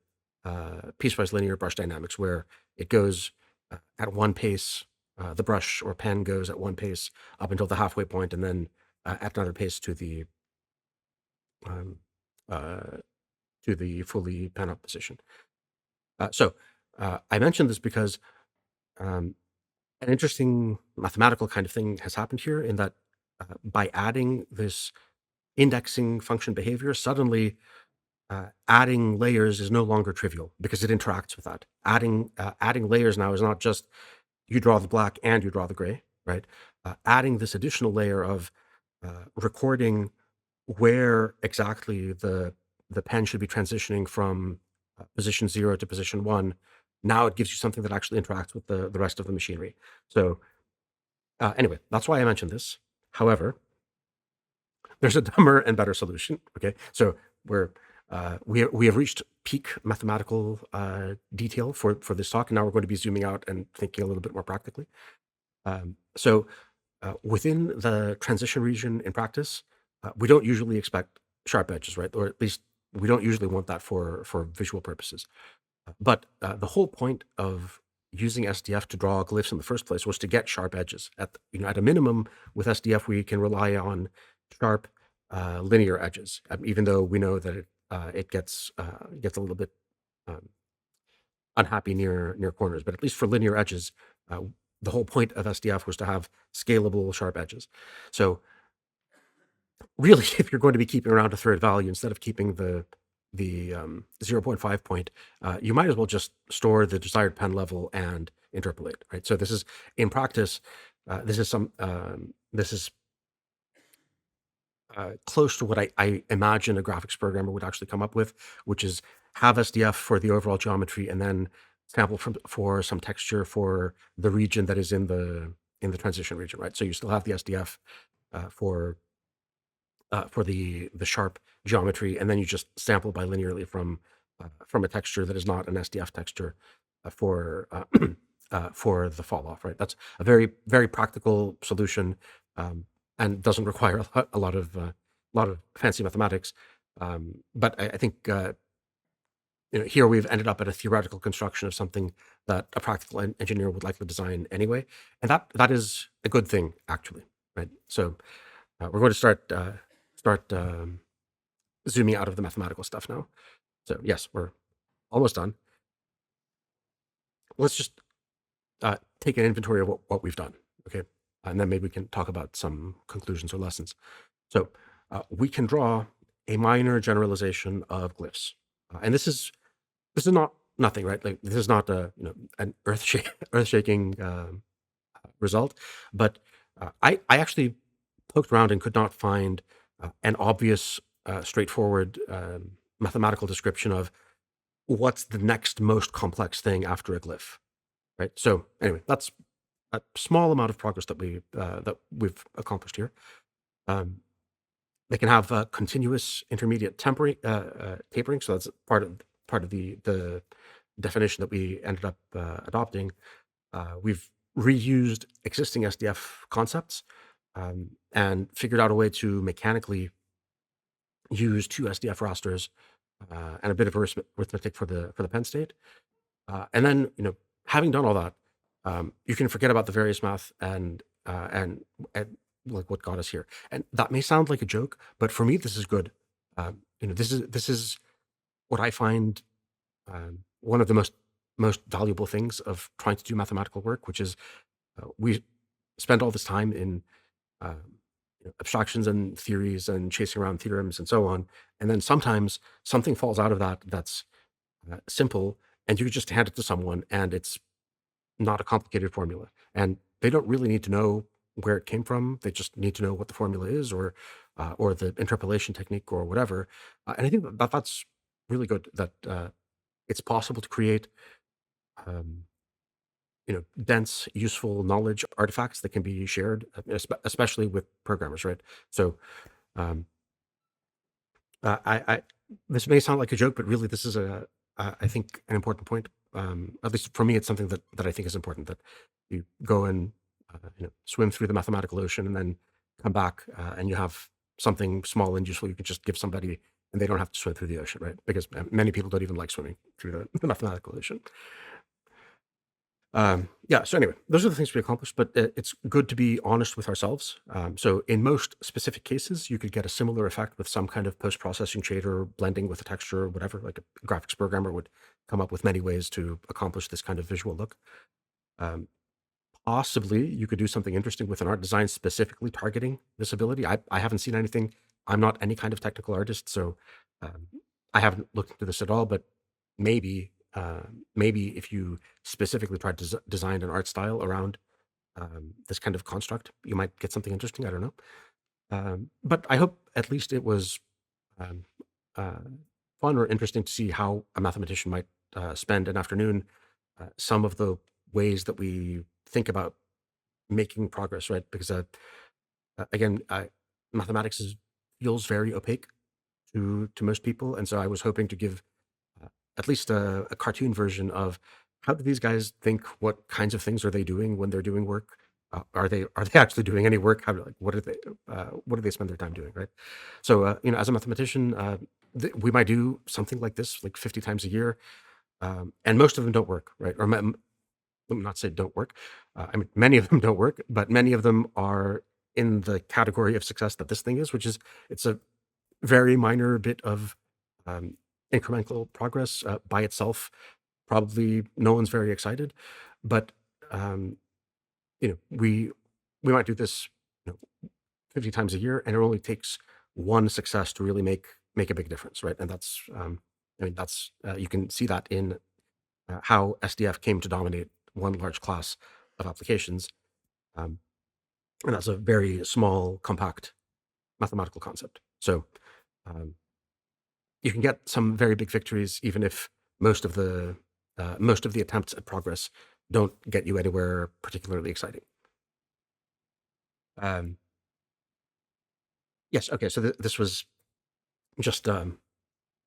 brush dynamics where it goes at one pace, the brush or pen goes at one pace up until the halfway point, and then at another pace to the um, uh, fully pen up position. I mentioned this because an interesting mathematical kind of thing has happened here in that by adding this indexing function behavior, suddenly adding layers is no longer trivial because it interacts with that. Adding layers now is not just you draw the black and you draw the gray, right? Adding this additional layer of recording where exactly the pen should be transitioning from position 0 to position 1. Now it gives you something that actually interacts with the rest of the machinery. So anyway, that's why I mentioned this. However, there's a dumber and better solution. Okay, so we have reached peak mathematical detail for this talk, and now we're going to be zooming out and thinking a little bit more practically. Within the transition region in practice, we don't usually expect sharp edges, right? Or at least we don't usually want that for visual purposes. But the whole point of using SDF to draw glyphs in the first place was to get sharp edges. At a minimum, with SDF, we can rely on sharp linear edges, even though we know that it gets a little bit unhappy near corners. But at least for linear edges, the whole point of SDF was to have scalable sharp edges. So really, if you're going to be keeping around a third value instead of keeping the 0.5 point, you might as well just store the desired pen level and interpolate, right? So this is, in practice, this is close to what I imagine a graphics programmer would actually come up with, which is have SDF for the overall geometry and then sample for some texture for the region that is in the transition region, right? So you still have the SDF for the sharp geometry, and then you just sample bilinearly from a texture that is not an SDF texture for the fall off, right? That's a very, very practical solution, and doesn't require a lot of fancy mathematics. But I think here we've ended up at a theoretical construction of something that a practical engineer would likely design anyway, and that is a good thing, actually, right? So we're going to start zooming out of the mathematical stuff now. So yes, we're almost done. Let's just take an inventory of what we've done, okay? And then maybe we can talk about some conclusions or lessons. So we can draw a minor generalization of glyphs, and this is not nothing, right? Like this is not an earth-shaking result, but I actually poked around and could not find an obvious, straightforward mathematical description of what's the next most complex thing after a glyph, right? So anyway, that's a small amount of progress that we've accomplished here. They can have continuous intermediate tapering, so that's part of the definition that we ended up adopting. We've reused existing SDF concepts and figured out a way to mechanically use two SDF rasters and a bit of arithmetic for the pen state. And then, having done all that, you can forget about the various math and like what got us here. And that may sound like a joke, but for me, this is good. This is what I find one of the most valuable things of trying to do mathematical work, which is we spend all this time in abstractions and theories and chasing around theorems and so on, and then sometimes something falls out of that that's simple, and you just hand it to someone, and it's not a complicated formula, and they don't really need to know where it came from. They just need to know what the formula is, or the interpolation technique, or whatever. And I think that's really good. That it's possible to create, um, dense, useful knowledge artifacts that can be shared, especially with programmers, right? So, um, I this may sound like a joke, but really this is I think an important point. At least for me, it's something that I think is important, that you go and swim through the mathematical ocean and then come back, and you have something small and useful you can just give somebody, and they don't have to swim through the ocean, right? Because many people don't even like swimming through the mathematical ocean. Yeah, so anyway, those are the things we accomplished, but it's good to be honest with ourselves. So in most specific cases, you could get a similar effect with some kind of post-processing shader, blending with a texture or whatever. Like a graphics programmer would come up with many ways to accomplish this kind of visual look. Um, Possibly you could do something interesting with an art design specifically targeting this ability. I haven't seen anything. I'm not any kind of technical artist, so um, I haven't looked into this at all, but maybe maybe if you specifically tried to design an art style around this kind of construct, you might get something interesting. I don't know. But I hope at least it was um, uh, fun or interesting to see how a mathematician might spend an afternoon. Some of the ways that we think about making progress, right? Because again, mathematics feels very opaque to most people, and so I was hoping to give at least a cartoon version of how do these guys think? What kinds of things are they doing when they're doing work? Are they actually doing any work? How like what do they spend their time doing? Right. So as a mathematician, we might do something like this like 50 times a year, and most of them don't work, right? Or let me not say don't work. I mean, many of them don't work, but many of them are in the category of success that this thing is, which is it's a very minor bit of um, incremental progress by itself. Probably no one's very excited, but um, we might do this 50 times a year, and it only takes one success to really make a big difference, right? And that's I mean that's you can see that in how SDF came to dominate one large class of applications, um, and that's a very small, compact mathematical concept. So um, you can get some very big victories, even if most of the attempts at progress don't get you anywhere particularly exciting. Um, yes, okay. So this was just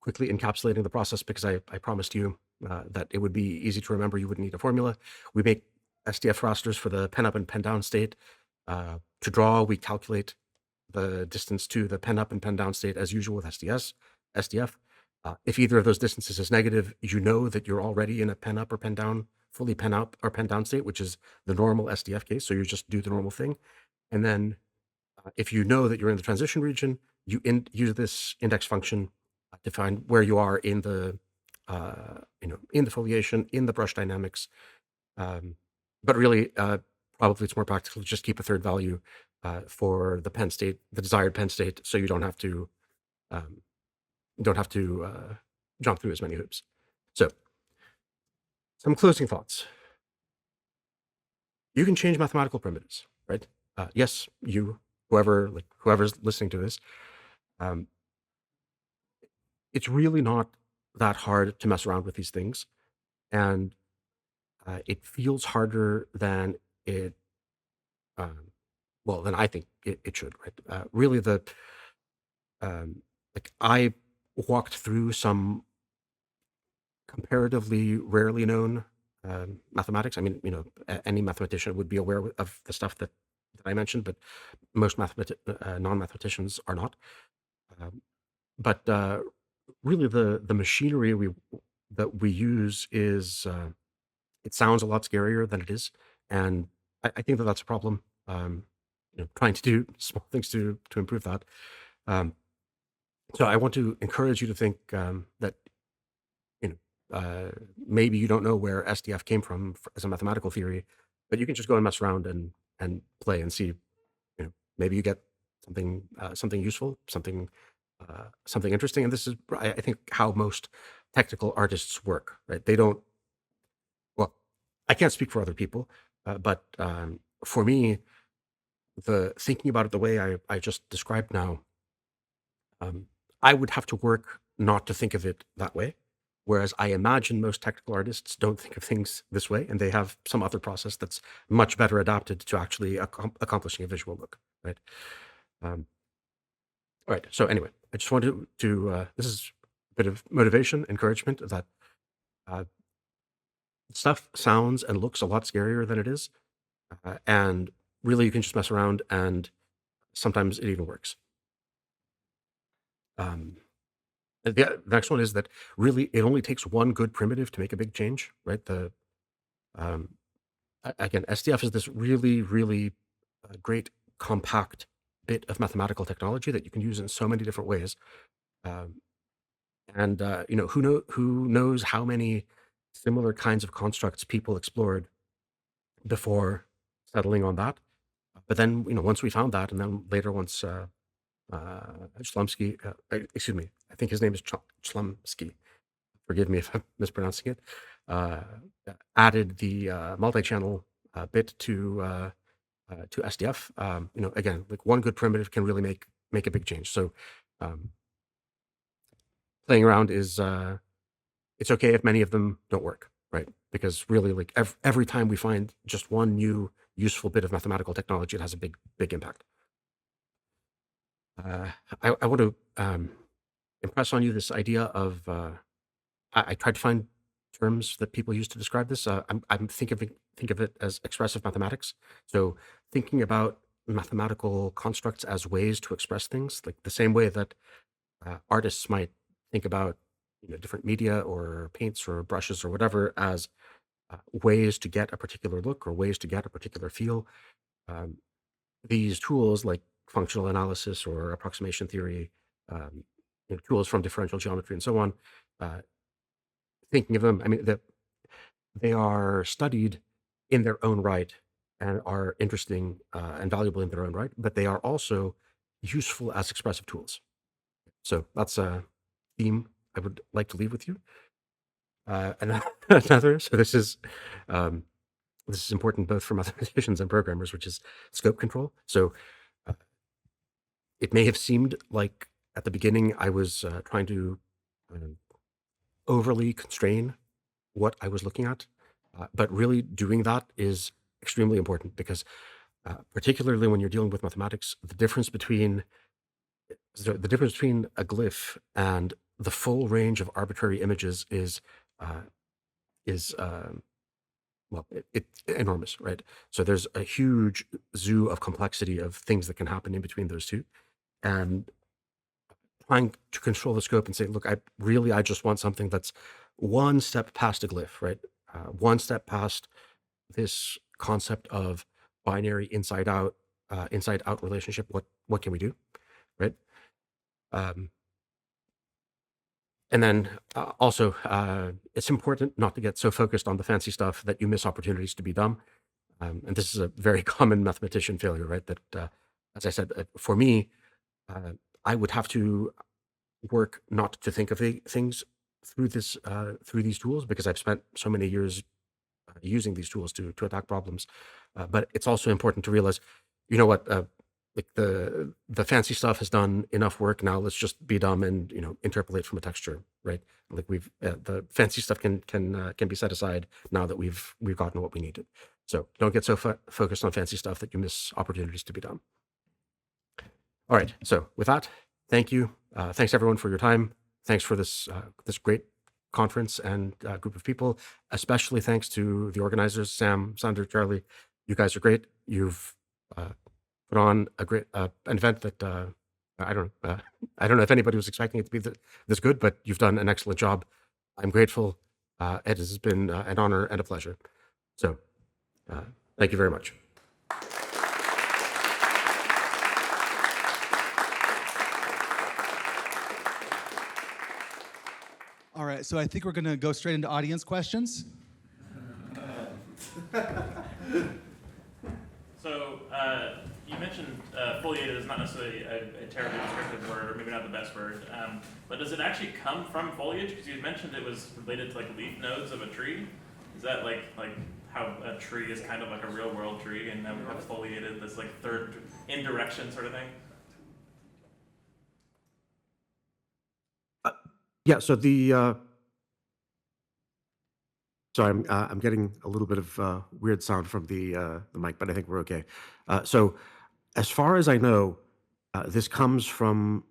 quickly encapsulating the process because I promised you that it would be easy to remember. You wouldn't need a formula. We make SDF rasters for the pen up and pen down state. To draw, we calculate the distance to the pen up and pen down state as usual with SDF. If either of those distances is negative, you know that you're already in a pen up or pen down, fully pen up or pen down state, which is the normal SDF case. So you just do the normal thing. And then if you know that you're in the transition region, you use this index function to find where you are in the in the foliation, in the brush dynamics. But really, probably it's more practical to just keep a third value for the pen state, the desired pen state, so you um, don't have to jump through as many hoops. So, some closing thoughts. You can change mathematical primitives, right? Yes, whoever's listening to this, um, it's really not that hard to mess around with these things, and it feels harder than it um, well than I think it should, right? Really, the like I walked through some comparatively rarely known mathematics. I mean, any mathematician would be aware of the stuff that I mentioned, but most non-mathematicians are not. Um, but really, the machinery that we use is it sounds a lot scarier than it is, and I think that that's a problem. Trying to do small things to improve that. Um, so I want to encourage you to think that you maybe you don't know where SDF came from as a mathematical theory, but you can just go and mess around and play and see, maybe you get something useful, something interesting. And this is, I think, how most technical artists work, right? They don't, well, I can't speak for other people, but for me, the thinking about it the way I just described now, I would have to work not to think of it that way. Whereas I imagine most technical artists don't think of things this way, and they have some other process that's much better adapted to actually accomplishing a visual look, right? All right. So anyway, I just wanted to this is a bit of motivation, encouragement that stuff sounds and looks a lot scarier than it is, and really you can just mess around, and sometimes it even works. The next one is that really it only takes one good primitive to make a big change, right? Um, Again, SDF is this really, really great compact bit of mathematical technology that you can use in so many different ways. Um, and who knows how many similar kinds of constructs people explored before settling on that. But then, once we found that, and then later once Chlumsky, excuse me, I think his name is Chlumsky, forgive me if I'm mispronouncing it, added the multi-channel bit to SDF. Again, like one good primitive can really make a big change. So playing around is it's okay if many of them don't work, right? Because really, like every time we find just one new useful bit of mathematical technology, it has a big impact. I want to impress on you this idea of I tried to find terms that people use to describe this. I'm think of it as expressive mathematics. So thinking about mathematical constructs as ways to express things, like the same way that artists might think about different media or paints or brushes or whatever as ways to get a particular look or ways to get a particular feel. These tools like functional analysis or approximation theory, tools from differential geometry and so on, thinking of them, I mean, they are studied in their own right and are interesting and valuable in their own right, but they are also useful as expressive tools. So that's a theme I would like to leave with you. And another, so this is important both for mathematicians and programmers, which is scope control. So it may have seemed like at the beginning I was trying to overly constrain what I was looking at, but really doing that is extremely important because particularly when you're dealing with mathematics, the difference between a glyph and the full range of arbitrary images is well, it's enormous, right? So there's a huge zoo of complexity of things that can happen in between those two, and trying to control the scope and say, look, I just want something that's one step past a glyph, right? One step past this concept of binary inside out relationship. What can we do, right? And then also, it's important not to get so focused on the fancy stuff that you miss opportunities to be dumb. And this is a very common mathematician failure, right? That, as I said, for me, I would have to work not to think of things through these tools because I've spent so many years using these tools to attack problems. But it's also important to realize, you know what, like the fancy stuff has done enough work. Now let's just be dumb and interpolate from a texture, right? Like the fancy stuff can be set aside now that we've gotten what we needed. So don't get so focused on fancy stuff that you miss opportunities to be dumb. All right. So with that, thank you. Thanks everyone for your time. Thanks for this great conference and group of people. Especially thanks to the organizers, Sam, Sander, Charlie. You guys are great. You've put on a great an event that I don't know if anybody was expecting it to be this good, but you've done an excellent job. I'm grateful. It has been an honor and a pleasure. So thank you very much. All right, so I think we're going to go straight into audience questions. So foliated is not necessarily a terribly descriptive word, or maybe not the best word, but does it actually come from foliage? Because you mentioned it was related to like leaf nodes of a tree. Is that like how a tree is kind of like a real world tree, and then we have foliated, this like third indirection sort of thing? Yeah. So I'm getting a little bit of weird sound from the mic, but I think we're okay. So as far as I know, this comes from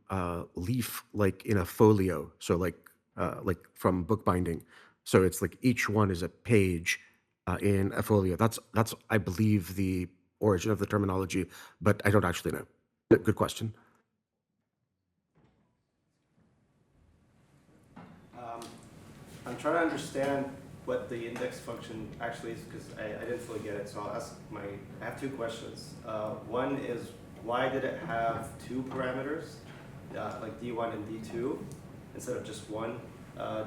leaf, like in a folio. So like from bookbinding. So it's like each one is a page in a folio. That's I believe the origin of the terminology, but I don't actually know. Good question. I'm trying to understand what the index function actually is, because I didn't fully get it. So I'll ask I have two questions. One is, why did it have two parameters, like D1 and D2, instead of just one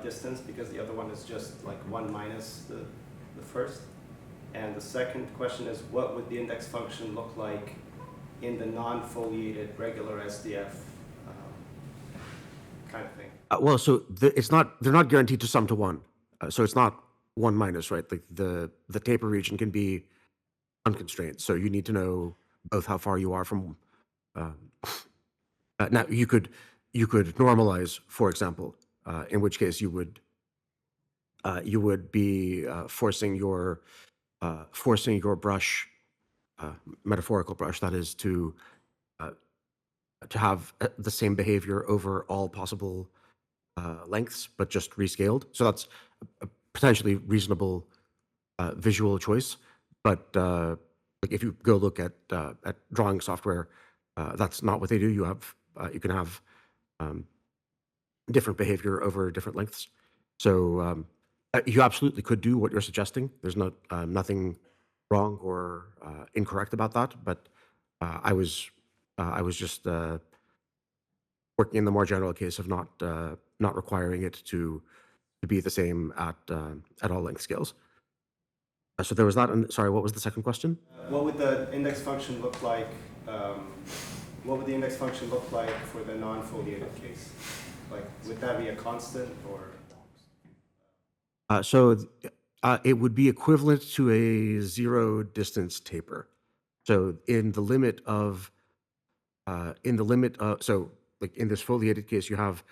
distance, because the other one is just like 1 minus the first? And the second question is, what would the index function look like in the non-foliated regular SDF kind of thing? Well, so they're not guaranteed to sum to one. So it's not 1 minus, right? Like the taper region can be unconstrained. So you need to know both how far you are from. Now you could normalize, for example, in which case you would be forcing your brush, metaphorical brush, that is, to have the same behavior over all possible lengths, but just rescaled. So that's a potentially reasonable visual choice. But like if you go look at drawing software, that's not what they do. You can have different behavior over different lengths. So you absolutely could do what you're suggesting. There's nothing wrong or incorrect about that. But I was just working in the more general case of not requiring it to be the same at all length scales. So there was that. And sorry, what was the second question? What would the index function look like? What would the index function look like for the non-foliated case? Like, would that be a constant or? It would be equivalent to a zero distance taper. So in the limit of so like in this foliated case, you have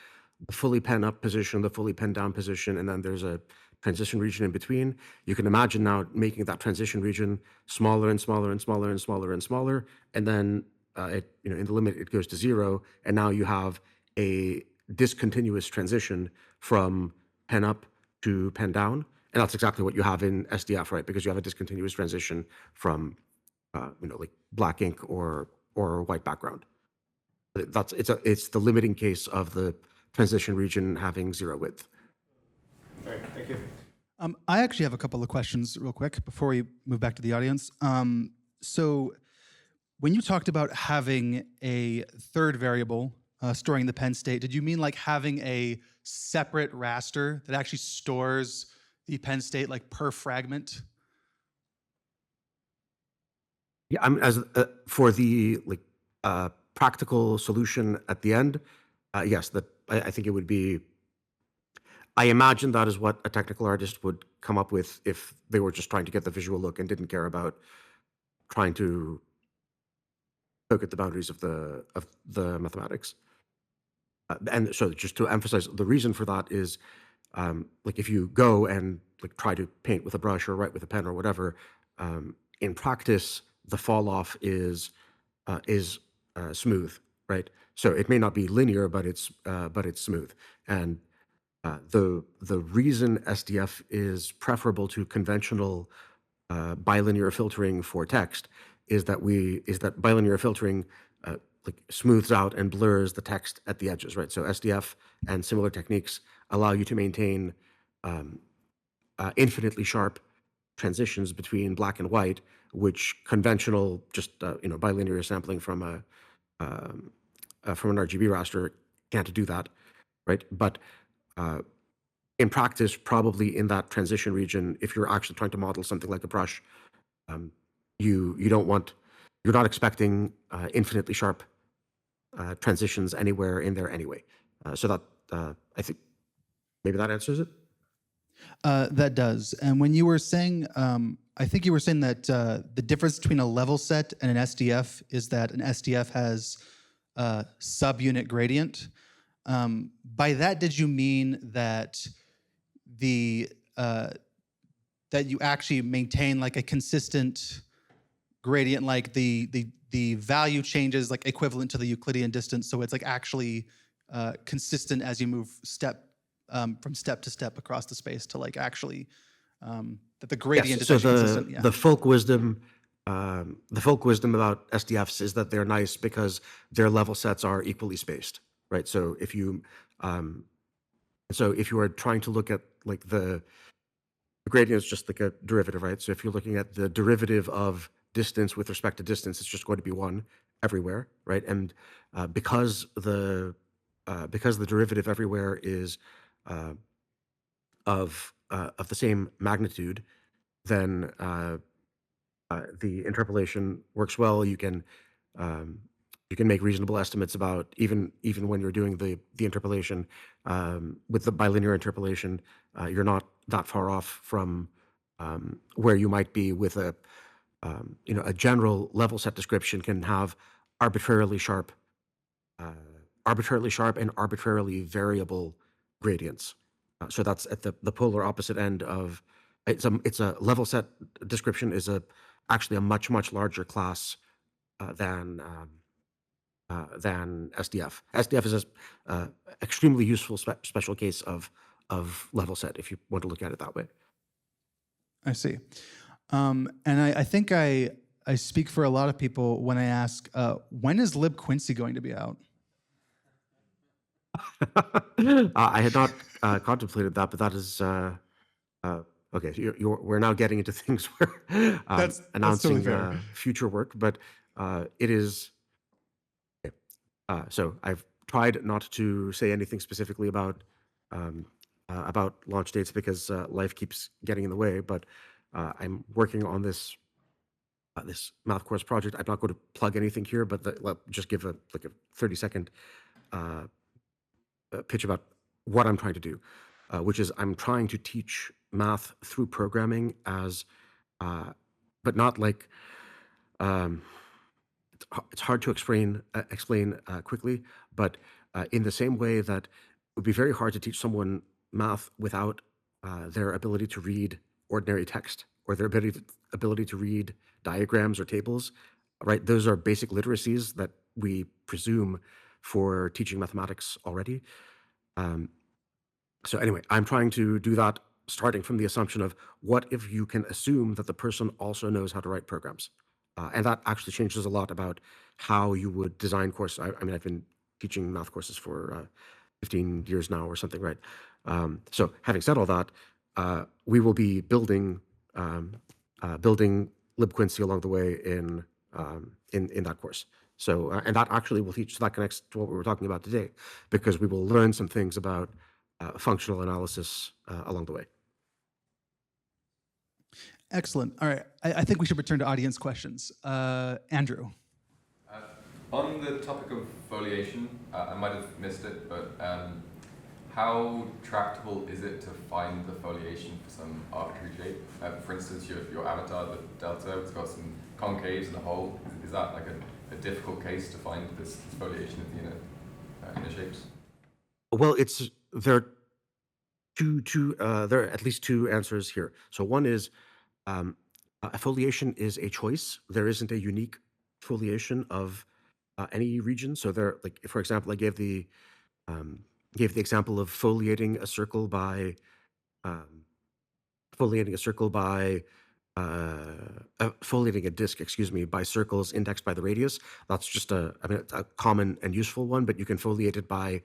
the fully pen up position, the fully pen down position, and then there's a transition region in between. You can imagine now making that transition region smaller and smaller and smaller and smaller and smaller, and then in the limit it goes to zero, and now you have a discontinuous transition from pen up to pen down, and that's exactly what you have in SDF, right? Because you have a discontinuous transition from like black ink or white background. It's the limiting case of the transition region having zero width. All right, thank you. I actually have a couple of questions real quick before we move back to the audience. So when you talked about having a third variable storing the pen state, did you mean like having a separate raster that actually stores the pen state like per fragment? Yeah, for the practical solution at the end, yes, I think it would be. I imagine that is what a technical artist would come up with if they were just trying to get the visual look and didn't care about trying to poke at the boundaries of the mathematics. And so, just to emphasize, the reason for that is, like if you go and like try to paint with a brush or write with a pen or whatever, in practice the fall off is smooth, right? So it may not be linear, but it's smooth. And the reason SDF is preferable to conventional bilinear filtering for text is that bilinear filtering like smooths out and blurs the text at the edges, right? So SDF and similar techniques allow you to maintain infinitely sharp transitions between black and white, which conventional just bilinear sampling from an RGB raster can't do that, right? But in practice, probably in that transition region, if you're actually trying to model something like a brush, you don't want you're not expecting infinitely sharp transitions anywhere in there anyway. So that I think maybe that answers it. That does. And when you were saying, I think you were saying that the difference between a level set and an SDF is that an SDF has a subunit gradient. By that, did you mean that the that you actually maintain like a consistent gradient, like the value changes like equivalent to the Euclidean distance, so it's like actually consistent as you move from step to step across the space to like actually that the gradient is So actually consistent. Yeah. the folk wisdom about SDFs is that they're nice because their level sets are equally spaced, right? So if you are trying to look at like the gradient is just like a derivative, right? So if you're looking at the derivative of distance with respect to distance, it's just going to be 1 everywhere, right? And because the derivative everywhere is of the same magnitude, then the interpolation works well. You can make reasonable estimates about even when you're doing the interpolation with the bilinear interpolation. You're not that far off from where you might be with a general level set description can have arbitrarily sharp and arbitrarily variable gradients. So that's at the polar opposite end of it's a level set description is actually a much larger class than SDF. SDF is a extremely useful special case of level set if you want to look at it that way. I see. And I think I speak for a lot of people when I ask, when is libquincy going to be out? I had not contemplated that, but that is okay. We're now getting into things where That's announcing totally fair. future work, but it is. So I've tried not to say anything specifically about launch dates because life keeps getting in the way. But I'm working on this math course project. I'm not going to plug anything here, but just give a 30-second pitch about what I'm trying to do, which is I'm trying to teach math through programming as, but not like, it's hard to explain quickly, but in the same way that it would be very hard to teach someone math without their ability to read ordinary text or their ability to read diagrams or tables, right? Those are basic literacies that we presume for teaching mathematics already. So anyway, I'm trying to do that starting from the assumption of what if you can assume that the person also knows how to write programs. And that actually changes a lot about how you would design courses. I mean, I've been teaching math courses for 15 years now or something, right? So having said all that, we will be building libquincy along the way in that course. So, and that actually will teach, that connects to what we were talking about today, because we will learn some things about functional analysis along the way. Excellent. All right. I think we should return to audience questions. Andrew. On the topic of foliation, I might have missed it, but how tractable is it to find the foliation for some arbitrary shape? For instance, your avatar, the delta, it's got some concaves and a hole. Is that like a difficult case to find this foliation of the inner shapes? Well, there are at least two answers here. So one is a foliation is a choice. There isn't a unique foliation of any region. So there, like for example, I gave the example of foliating a circle by foliating a disk, by circles indexed by the radius. That's just a common and useful one, but you can foliate it by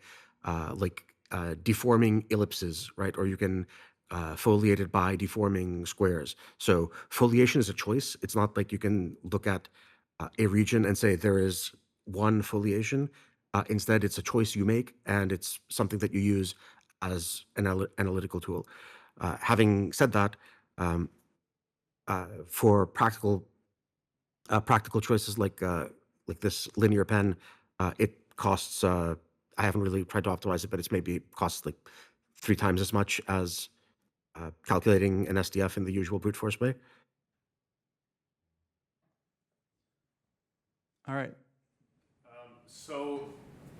deforming ellipses, right? Or you can foliate it by deforming squares. So foliation is a choice. It's not like you can look at a region and say there is one foliation. Instead, it's a choice you make, and it's something that you use as an analytical tool. Having said that, for practical Practical choices like this linear pen, it costs. I haven't really tried to optimize it, but it's maybe costs like 3 times as much as calculating an SDF in the usual brute force way. All right. So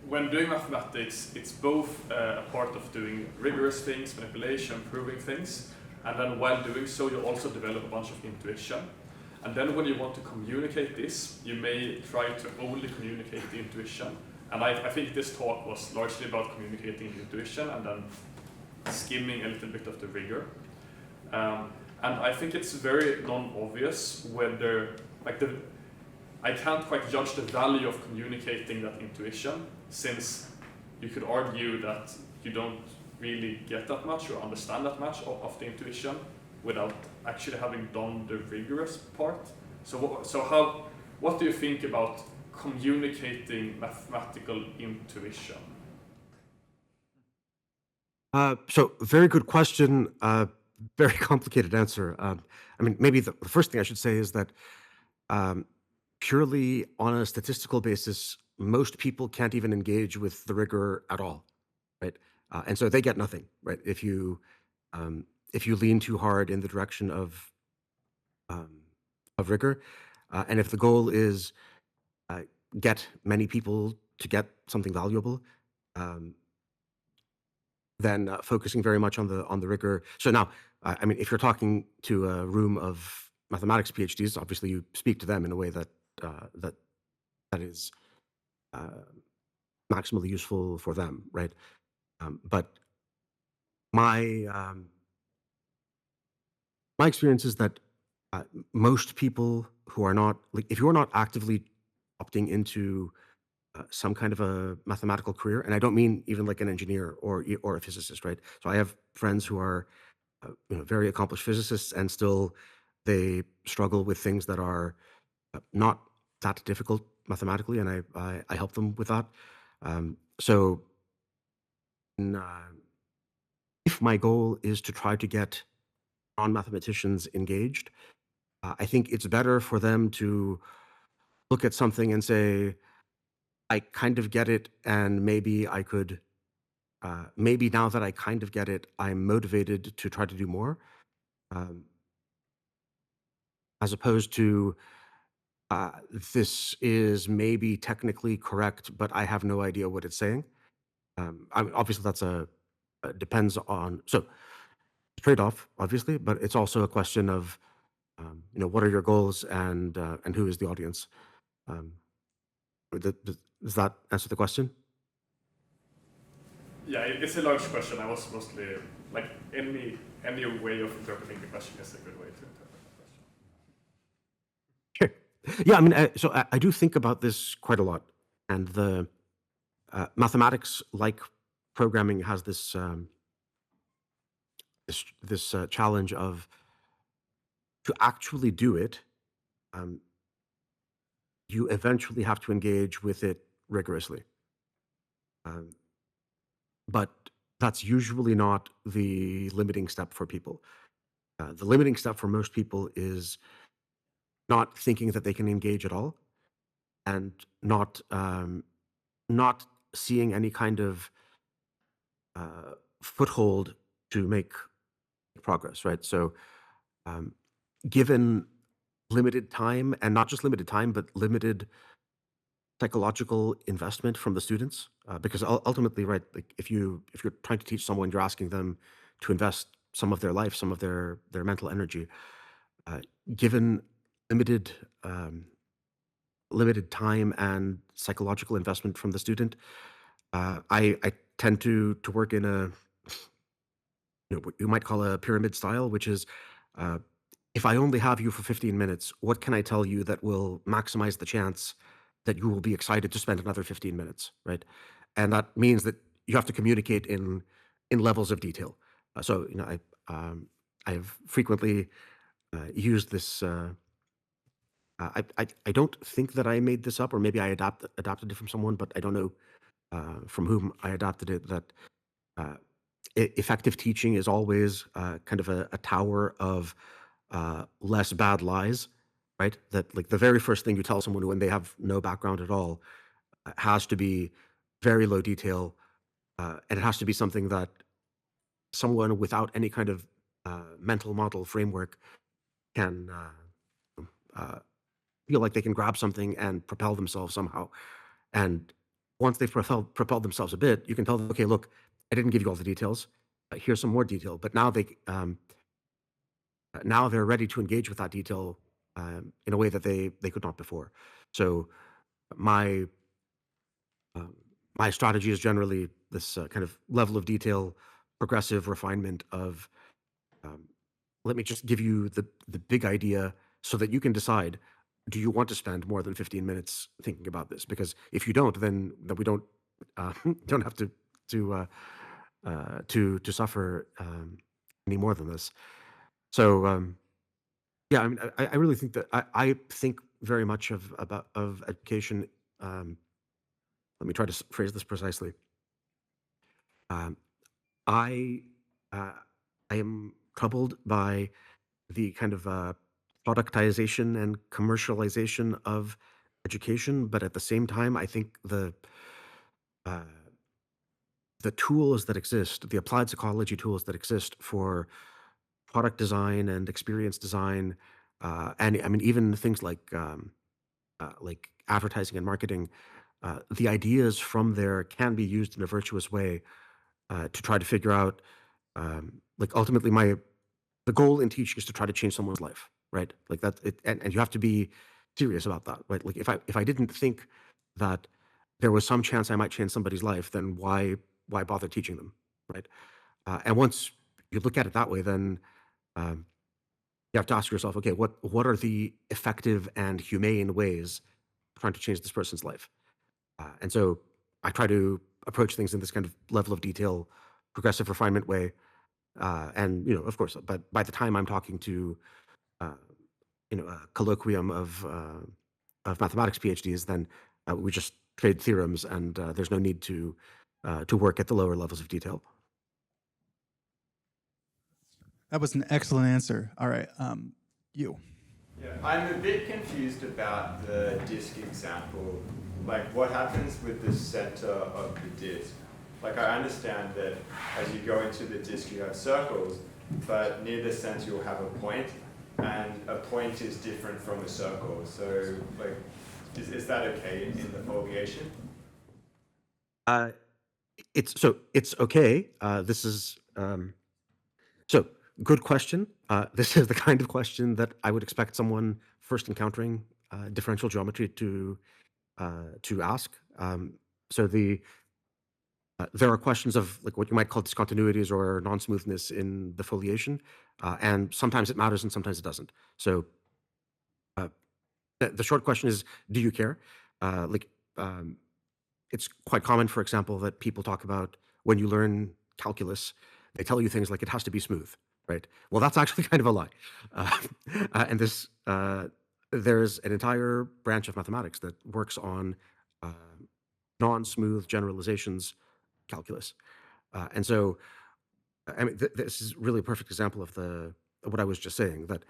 when doing mathematics, it's both a part of doing rigorous things, manipulation, proving things, and then while doing so, you also develop a bunch of intuition. And then when you want to communicate this, you may try to only communicate the intuition. And I think this talk was largely about communicating the intuition and then skimming a little bit of the rigor. And I think it's very non-obvious whether, I can't quite judge the value of communicating that intuition, since you could argue that you don't really get that much or understand that much of the intuition without actually having done the rigorous part. So what do you think about communicating mathematical intuition? So very good question. Very complicated answer. I mean, maybe the first thing I should say is that purely on a statistical basis, most people can't even engage with the rigor at all, right? And so they get nothing, right? If you lean too hard in the direction of rigor, and if the goal is get many people to get something valuable, then focusing very much on the rigor. So now, I mean, if you're talking to a room of mathematics PhDs, obviously you speak to them in a way that that is maximally useful for them, right? But my my experience is that most people who are not, like, if you're not actively opting into some kind of a mathematical career, and I don't mean even like an engineer or a physicist, right? So I have friends who are very accomplished physicists, and still they struggle with things that are not that difficult mathematically, and I help them with that. So if my goal is to try to get non-mathematicians engaged, I think it's better for them to look at something and say, I kind of get it, and maybe I could, maybe now that I kind of get it, I'm motivated to try to do more, as opposed to, this is maybe technically correct, but I have no idea what it's saying. Obviously, that's depends on, so trade-off, obviously, but it's also a question of, what are your goals, and who is the audience? Does that answer the question? Yeah, it's a large question. I was mostly like any way of interpreting the question is a good way to interpret the question. Sure. Yeah, I mean, so I do think about this quite a lot, and the mathematics, like programming, has this this challenge of, to actually do it, you eventually have to engage with it rigorously. But that's usually not the limiting step for people. The limiting step for most people is not thinking that they can engage at all, and not seeing any kind of foothold to make progress, right? So, given limited time, and not just limited time, but limited psychological investment from the students, because ultimately, right, like if you're trying to teach someone, you're asking them to invest some of their life, some of their mental energy. Given limited limited time and psychological investment from the student, I tend to work in a, what you might call a pyramid style, which is, if I only have you for 15 minutes, what can I tell you that will maximize the chance that you will be excited to spend another 15 minutes, right? And that means that you have to communicate in levels of detail. So, I have frequently used this. I don't think that I made this up, or maybe I adapted it from someone, but I don't know from whom I adapted it. That effective teaching is always kind of a tower of less bad lies. right? That like the very first thing you tell someone when they have no background at all has to be very low detail, and it has to be something that someone without any kind of mental model framework can uh, feel like they can grab something and propel themselves somehow. And once they've propelled themselves a bit, you can tell them, okay, look, I didn't give you all the details. Here's some more detail. But now they're ready to engage with that detail in a way that they could not before. So my um, my strategy is generally this kind of level of detail, progressive refinement of um, let me just give you the big idea so that you can decide, do you want to spend more than 15 minutes thinking about this? Because if you don't, then we don't don't have to suffer any more than this. So yeah, I mean, I really think that I think very much of education. Um, Let me try to phrase this precisely. Um, I uh, I am troubled by the kind of productization and commercialization of education, but at the same time, I think uh, the tools that exist, the applied psychology tools that exist for product design and experience design, and I mean even things like advertising and marketing, the ideas from there can be used in a virtuous way to try to figure out, like ultimately the goal in teaching is to try to change someone's life, right? Like that, and you have to be serious about that, right? Like if I didn't think that there was some chance I might change somebody's life, then why bother teaching them, right? And once you look at it that way, then um, you have to ask yourself, okay, what are the effective and humane ways of trying to change this person's life? And so I try to approach things in this kind of level of detail, progressive refinement way. And of course, but by the time I'm talking to uh, a colloquium of mathematics PhDs, then we just trade theorems, and there's no need to work at the lower levels of detail. That was an excellent answer. All right, you. Yeah, I'm a bit confused about the disk example. Like, what happens with the center of the disk? Like, I understand that as you go into the disk, you have circles, but near the center, you'll have a point, and a point is different from a circle. So, like, is that okay in the foliation? It's okay. This is so good question. This is the kind of question that I would expect someone first encountering differential geometry to ask. So there are questions of like what you might call discontinuities or non-smoothness in the foliation, and sometimes it matters and sometimes it doesn't. So uh, the short question is, do you care? Like it's quite common, for example, that people talk about when you learn calculus, they tell you things like it has to be smooth, right? Well, that's actually kind of a lie. And there's an entire branch of mathematics that works on uh, non-smooth generalizations calculus. And so, I mean, this is really a perfect example of what I was just saying, that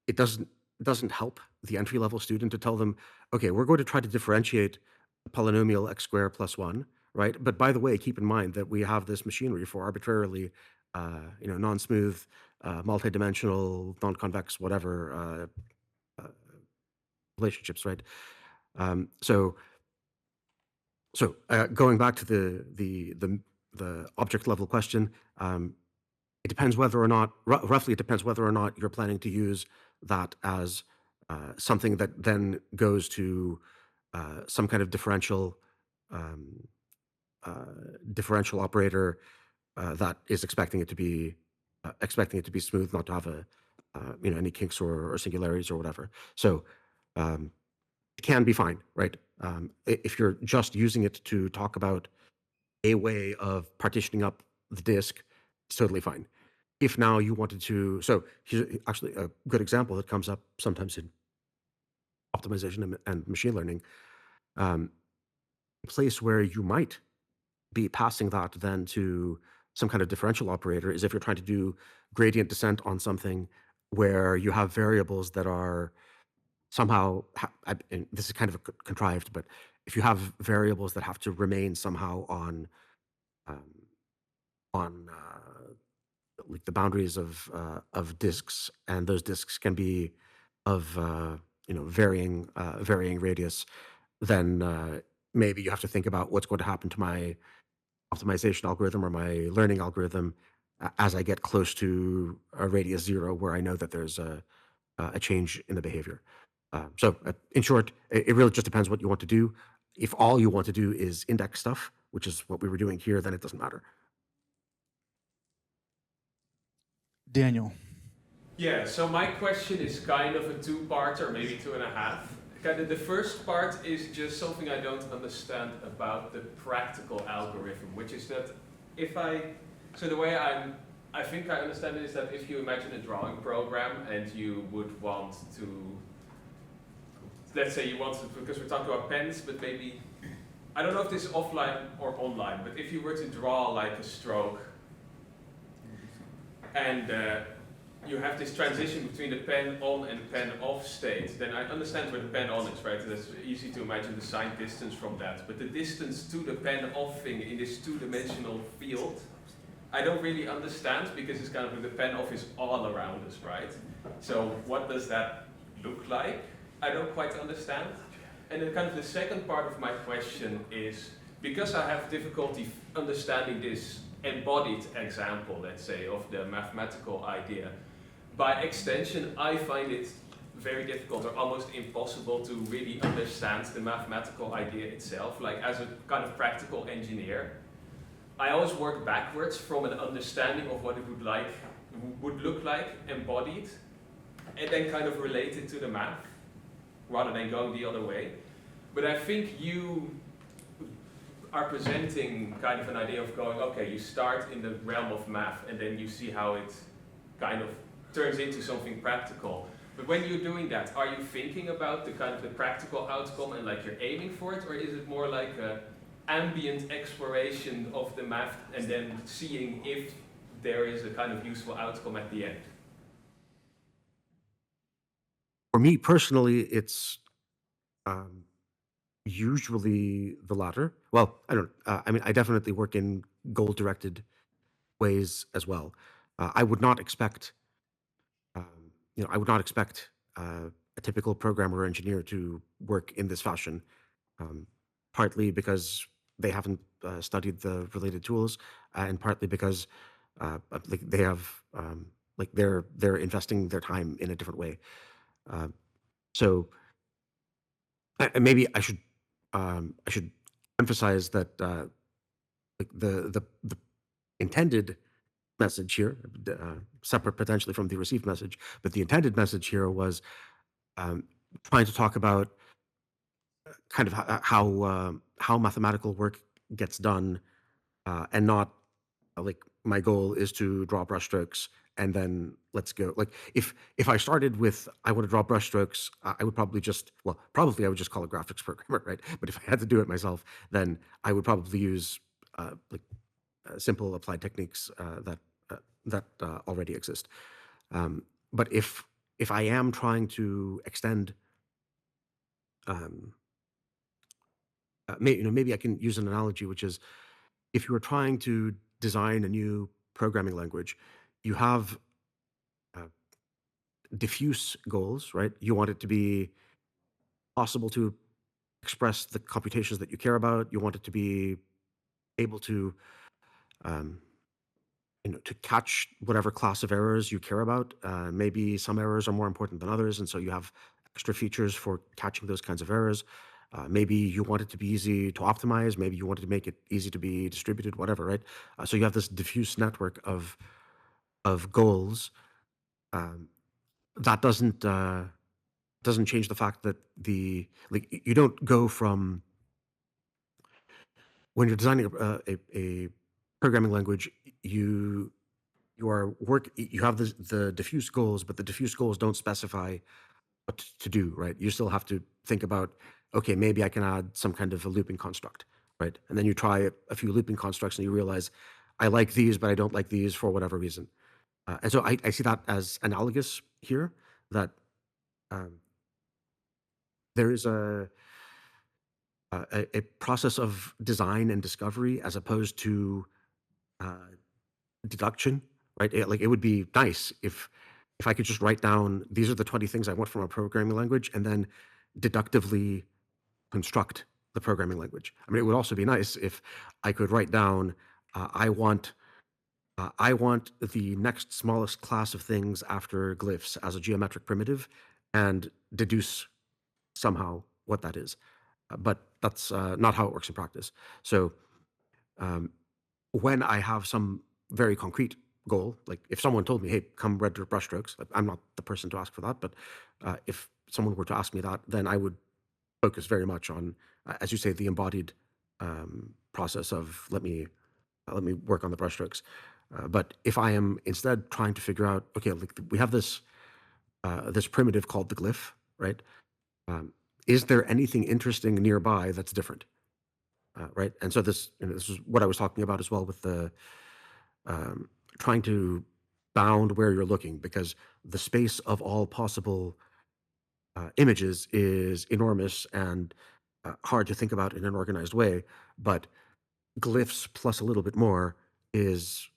it doesn't help the entry level student to tell them, okay, we're going to try to differentiate a polynomial x squared plus 1, right? But by the way, keep in mind that we have this machinery for arbitrarily, non-smooth, multidimensional, non-convex, whatever relationships, right? So going back to the object level question, it depends whether or not, roughly, it depends whether or not you're planning to use that as something that then goes to some kind of um, differential operator that is expecting it to be smooth, not to have any kinks or singularities or whatever. So um, it can be fine, right? If you're just using it to talk about a way of partitioning up the disk, it's totally fine. If now you wanted to, so here's actually a good example that comes up sometimes in optimization and machine learning. A place where you might be passing that then to some kind of differential operator is if you're trying to do gradient descent on something where you have variables that are somehow, and this is kind of contrived, but if you have variables that have to remain somehow on um, like the boundaries of disks, and those disks can be of varying radius, then maybe you have to think about what's going to happen to my optimization algorithm or my learning algorithm as I get close to a radius 0, where I know that there's a change in the behavior. So in short, it really just depends what you want to do. If all you want to do is index stuff, which is what we were doing here, then it doesn't matter. Daniel. Yeah, so my question is kind of a two-parter, maybe 2.5. Kind of the first part is just something I don't understand about the practical algorithm, which is that so the way I think I understand it is that if you imagine a drawing program and you would want to, let's say you want to, because we're talking about pens, but maybe, I don't know if this is offline or online, but if you were to draw like a stroke and you have this transition between the pen on and pen off state, then I understand where the pen on is, right? That's easy to imagine the signed distance from that. But the distance to the pen off thing in this two-dimensional field, I don't really understand, because it's kind of the pen off is all around us, right? So what does that look like? I don't quite understand. And then kind of the second part of my question is, because I have difficulty understanding this embodied example, let's say, of the mathematical idea, by extension, I find it very difficult or almost impossible to really understand the mathematical idea itself. Like, as a kind of practical engineer, I always work backwards from an understanding of what it would look like embodied, and then kind of relate it to the math, rather than going the other way. But I think you are presenting kind of an idea of going, okay, you start in the realm of math, and then you see how it kind of turns into something practical. But when you're doing that, are you thinking about the kind of the practical outcome and like you're aiming for it, or is it more like a ambient exploration of the math and then seeing if there is a kind of useful outcome at the end? For me personally, it's usually the latter. Well, I don't. I mean, I definitely work in goal-directed ways as well. I would not expect, I would not expect a typical programmer or engineer to work in this fashion. Partly because they haven't studied the related tools, and partly because like they have like they're investing their time in a different way. So maybe I should emphasize that like the intended message here, separate potentially from the received message, but the intended message here was trying to talk about kind of how mathematical work gets done, and not like my goal is to draw brushstrokes and then let's go. Like if I started with I want to draw brushstrokes, I would probably probably I would just call a graphics programmer, right? But if I had to do it myself, then I would probably use simple applied techniques that already exist. But if I am trying to extend, maybe I can use an analogy, which is if you were trying to design a new programming language, you have diffuse goals, right? You want it to be possible to express the computations that you care about. You want it to be able to, to catch whatever class of errors you care about. Maybe some errors are more important than others, and so you have extra features for catching those kinds of errors. Maybe you want it to be easy to optimize. Maybe you wanted to make it easy to be distributed, whatever, right? So you have this diffuse network of goals. That doesn't change the fact that you don't go from when you're designing a programming language, you have the diffuse goals, but the diffuse goals don't specify what to do, right? You still have to think about, okay, maybe I can add some kind of a looping construct, right? And then you try a few looping constructs and you realize, I like these, but I don't like these for whatever reason. And so I see that as analogous here, that there is a process of design and discovery as opposed to deduction, right? Like it would be nice if I could just write down these are the 20 things I want from a programming language and then deductively construct the programming language. I mean, it would also be nice if I could write down I want the next smallest class of things after glyphs as a geometric primitive and deduce somehow what that is. But that's not how it works in practice. So when I have some very concrete goal, like if someone told me, hey, come render brushstrokes, like, I'm not the person to ask for that, but if someone were to ask me that, then I would focus very much on, as you say, the embodied process of let me work on the brushstrokes. But if I am instead trying to figure out, okay, like we have this this primitive called the glyph, right? Is there anything interesting nearby that's different? Right, and so this is what I was talking about as well with the trying to bound where you're looking, because the space of all possible images is enormous and hard to think about in an organized way. But glyphs plus a little bit more is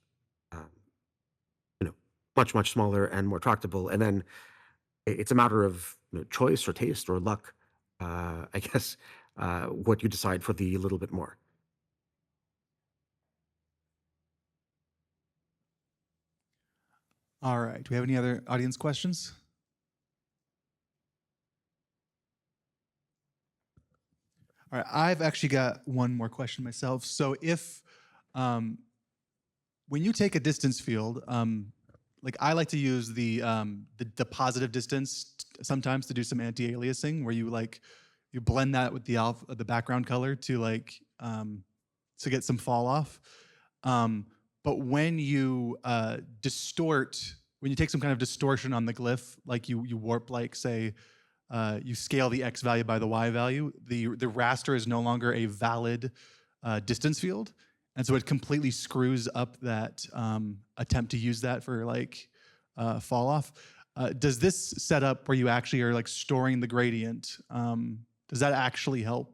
much smaller and more tractable. And then it's a matter of choice or taste or luck, I guess, what you decide for the little bit more. All right. Do we have any other audience questions? All right. I've actually got one more question myself. So if, when you take a distance field, like I like to use the positive distance sometimes to do some anti-aliasing, where you blend that with the background color to to get some fall off. But when you distort, when you take some kind of distortion on the glyph, like you warp, like say, you scale the X value by the Y value, the raster is no longer a valid distance field. And so it completely screws up that attempt to use that for fall off. Does this setup where you actually are storing the gradient, does that actually help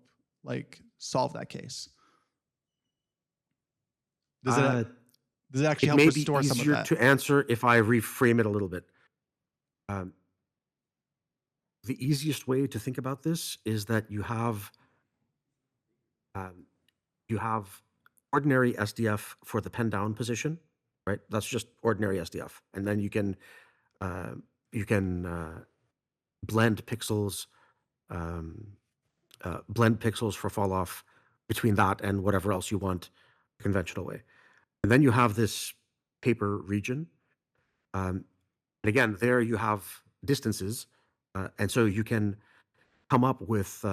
solve that case? Does it actually help restore some of that? It may be easier to answer if I reframe it a little bit. The easiest way to think about this is that you have ordinary SDF for the pen down position, right? That's just ordinary SDF, and then you can blend pixels for fall off between that and whatever else you want the conventional way. And then you have this paper region, and again there you have distances, and so you can come up with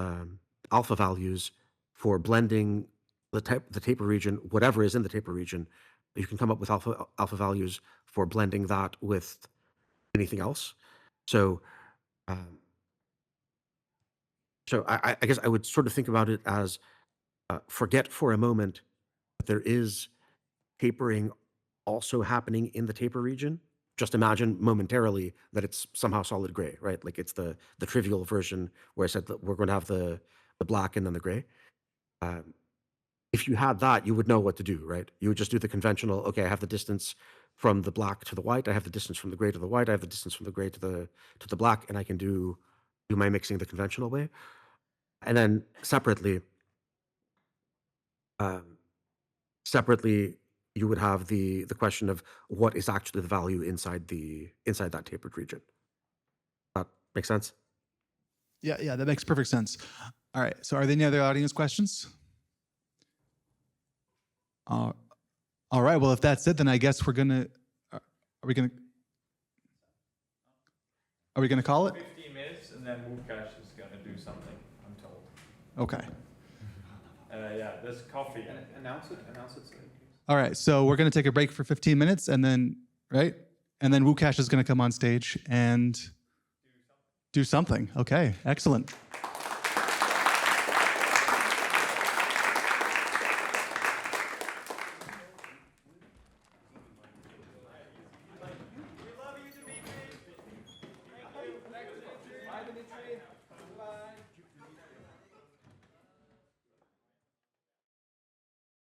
alpha values for blending the taper region, whatever is in the taper region. You can come up with alpha values for blending that with anything else. So, I guess I would sort of think about it as forget for a moment that there is tapering also happening in the taper region. Just imagine momentarily that it's somehow solid gray, right? Like it's the trivial version where I said that we're going to have the black and then the gray. If you had that, you would know what to do, right? You would just do the conventional, okay, I have the distance from the black to the white, I have the distance from the gray to the white, I have the distance from the gray to the black, and I can do my mixing the conventional way. And then separately, you would have the question of what is actually the value inside that tapered region. That makes sense? Yeah, that makes perfect sense. All right, so are there any other audience questions? All right, well, if that's it, then I guess we're gonna, are we gonna call it? 15 minutes, and then Wukash is gonna do something, I'm told. Okay. Yeah, there's coffee. Announce it. All right, so we're gonna take a break for 15 minutes, and then, right? And then Wukash is gonna come on stage and do something. Okay, excellent.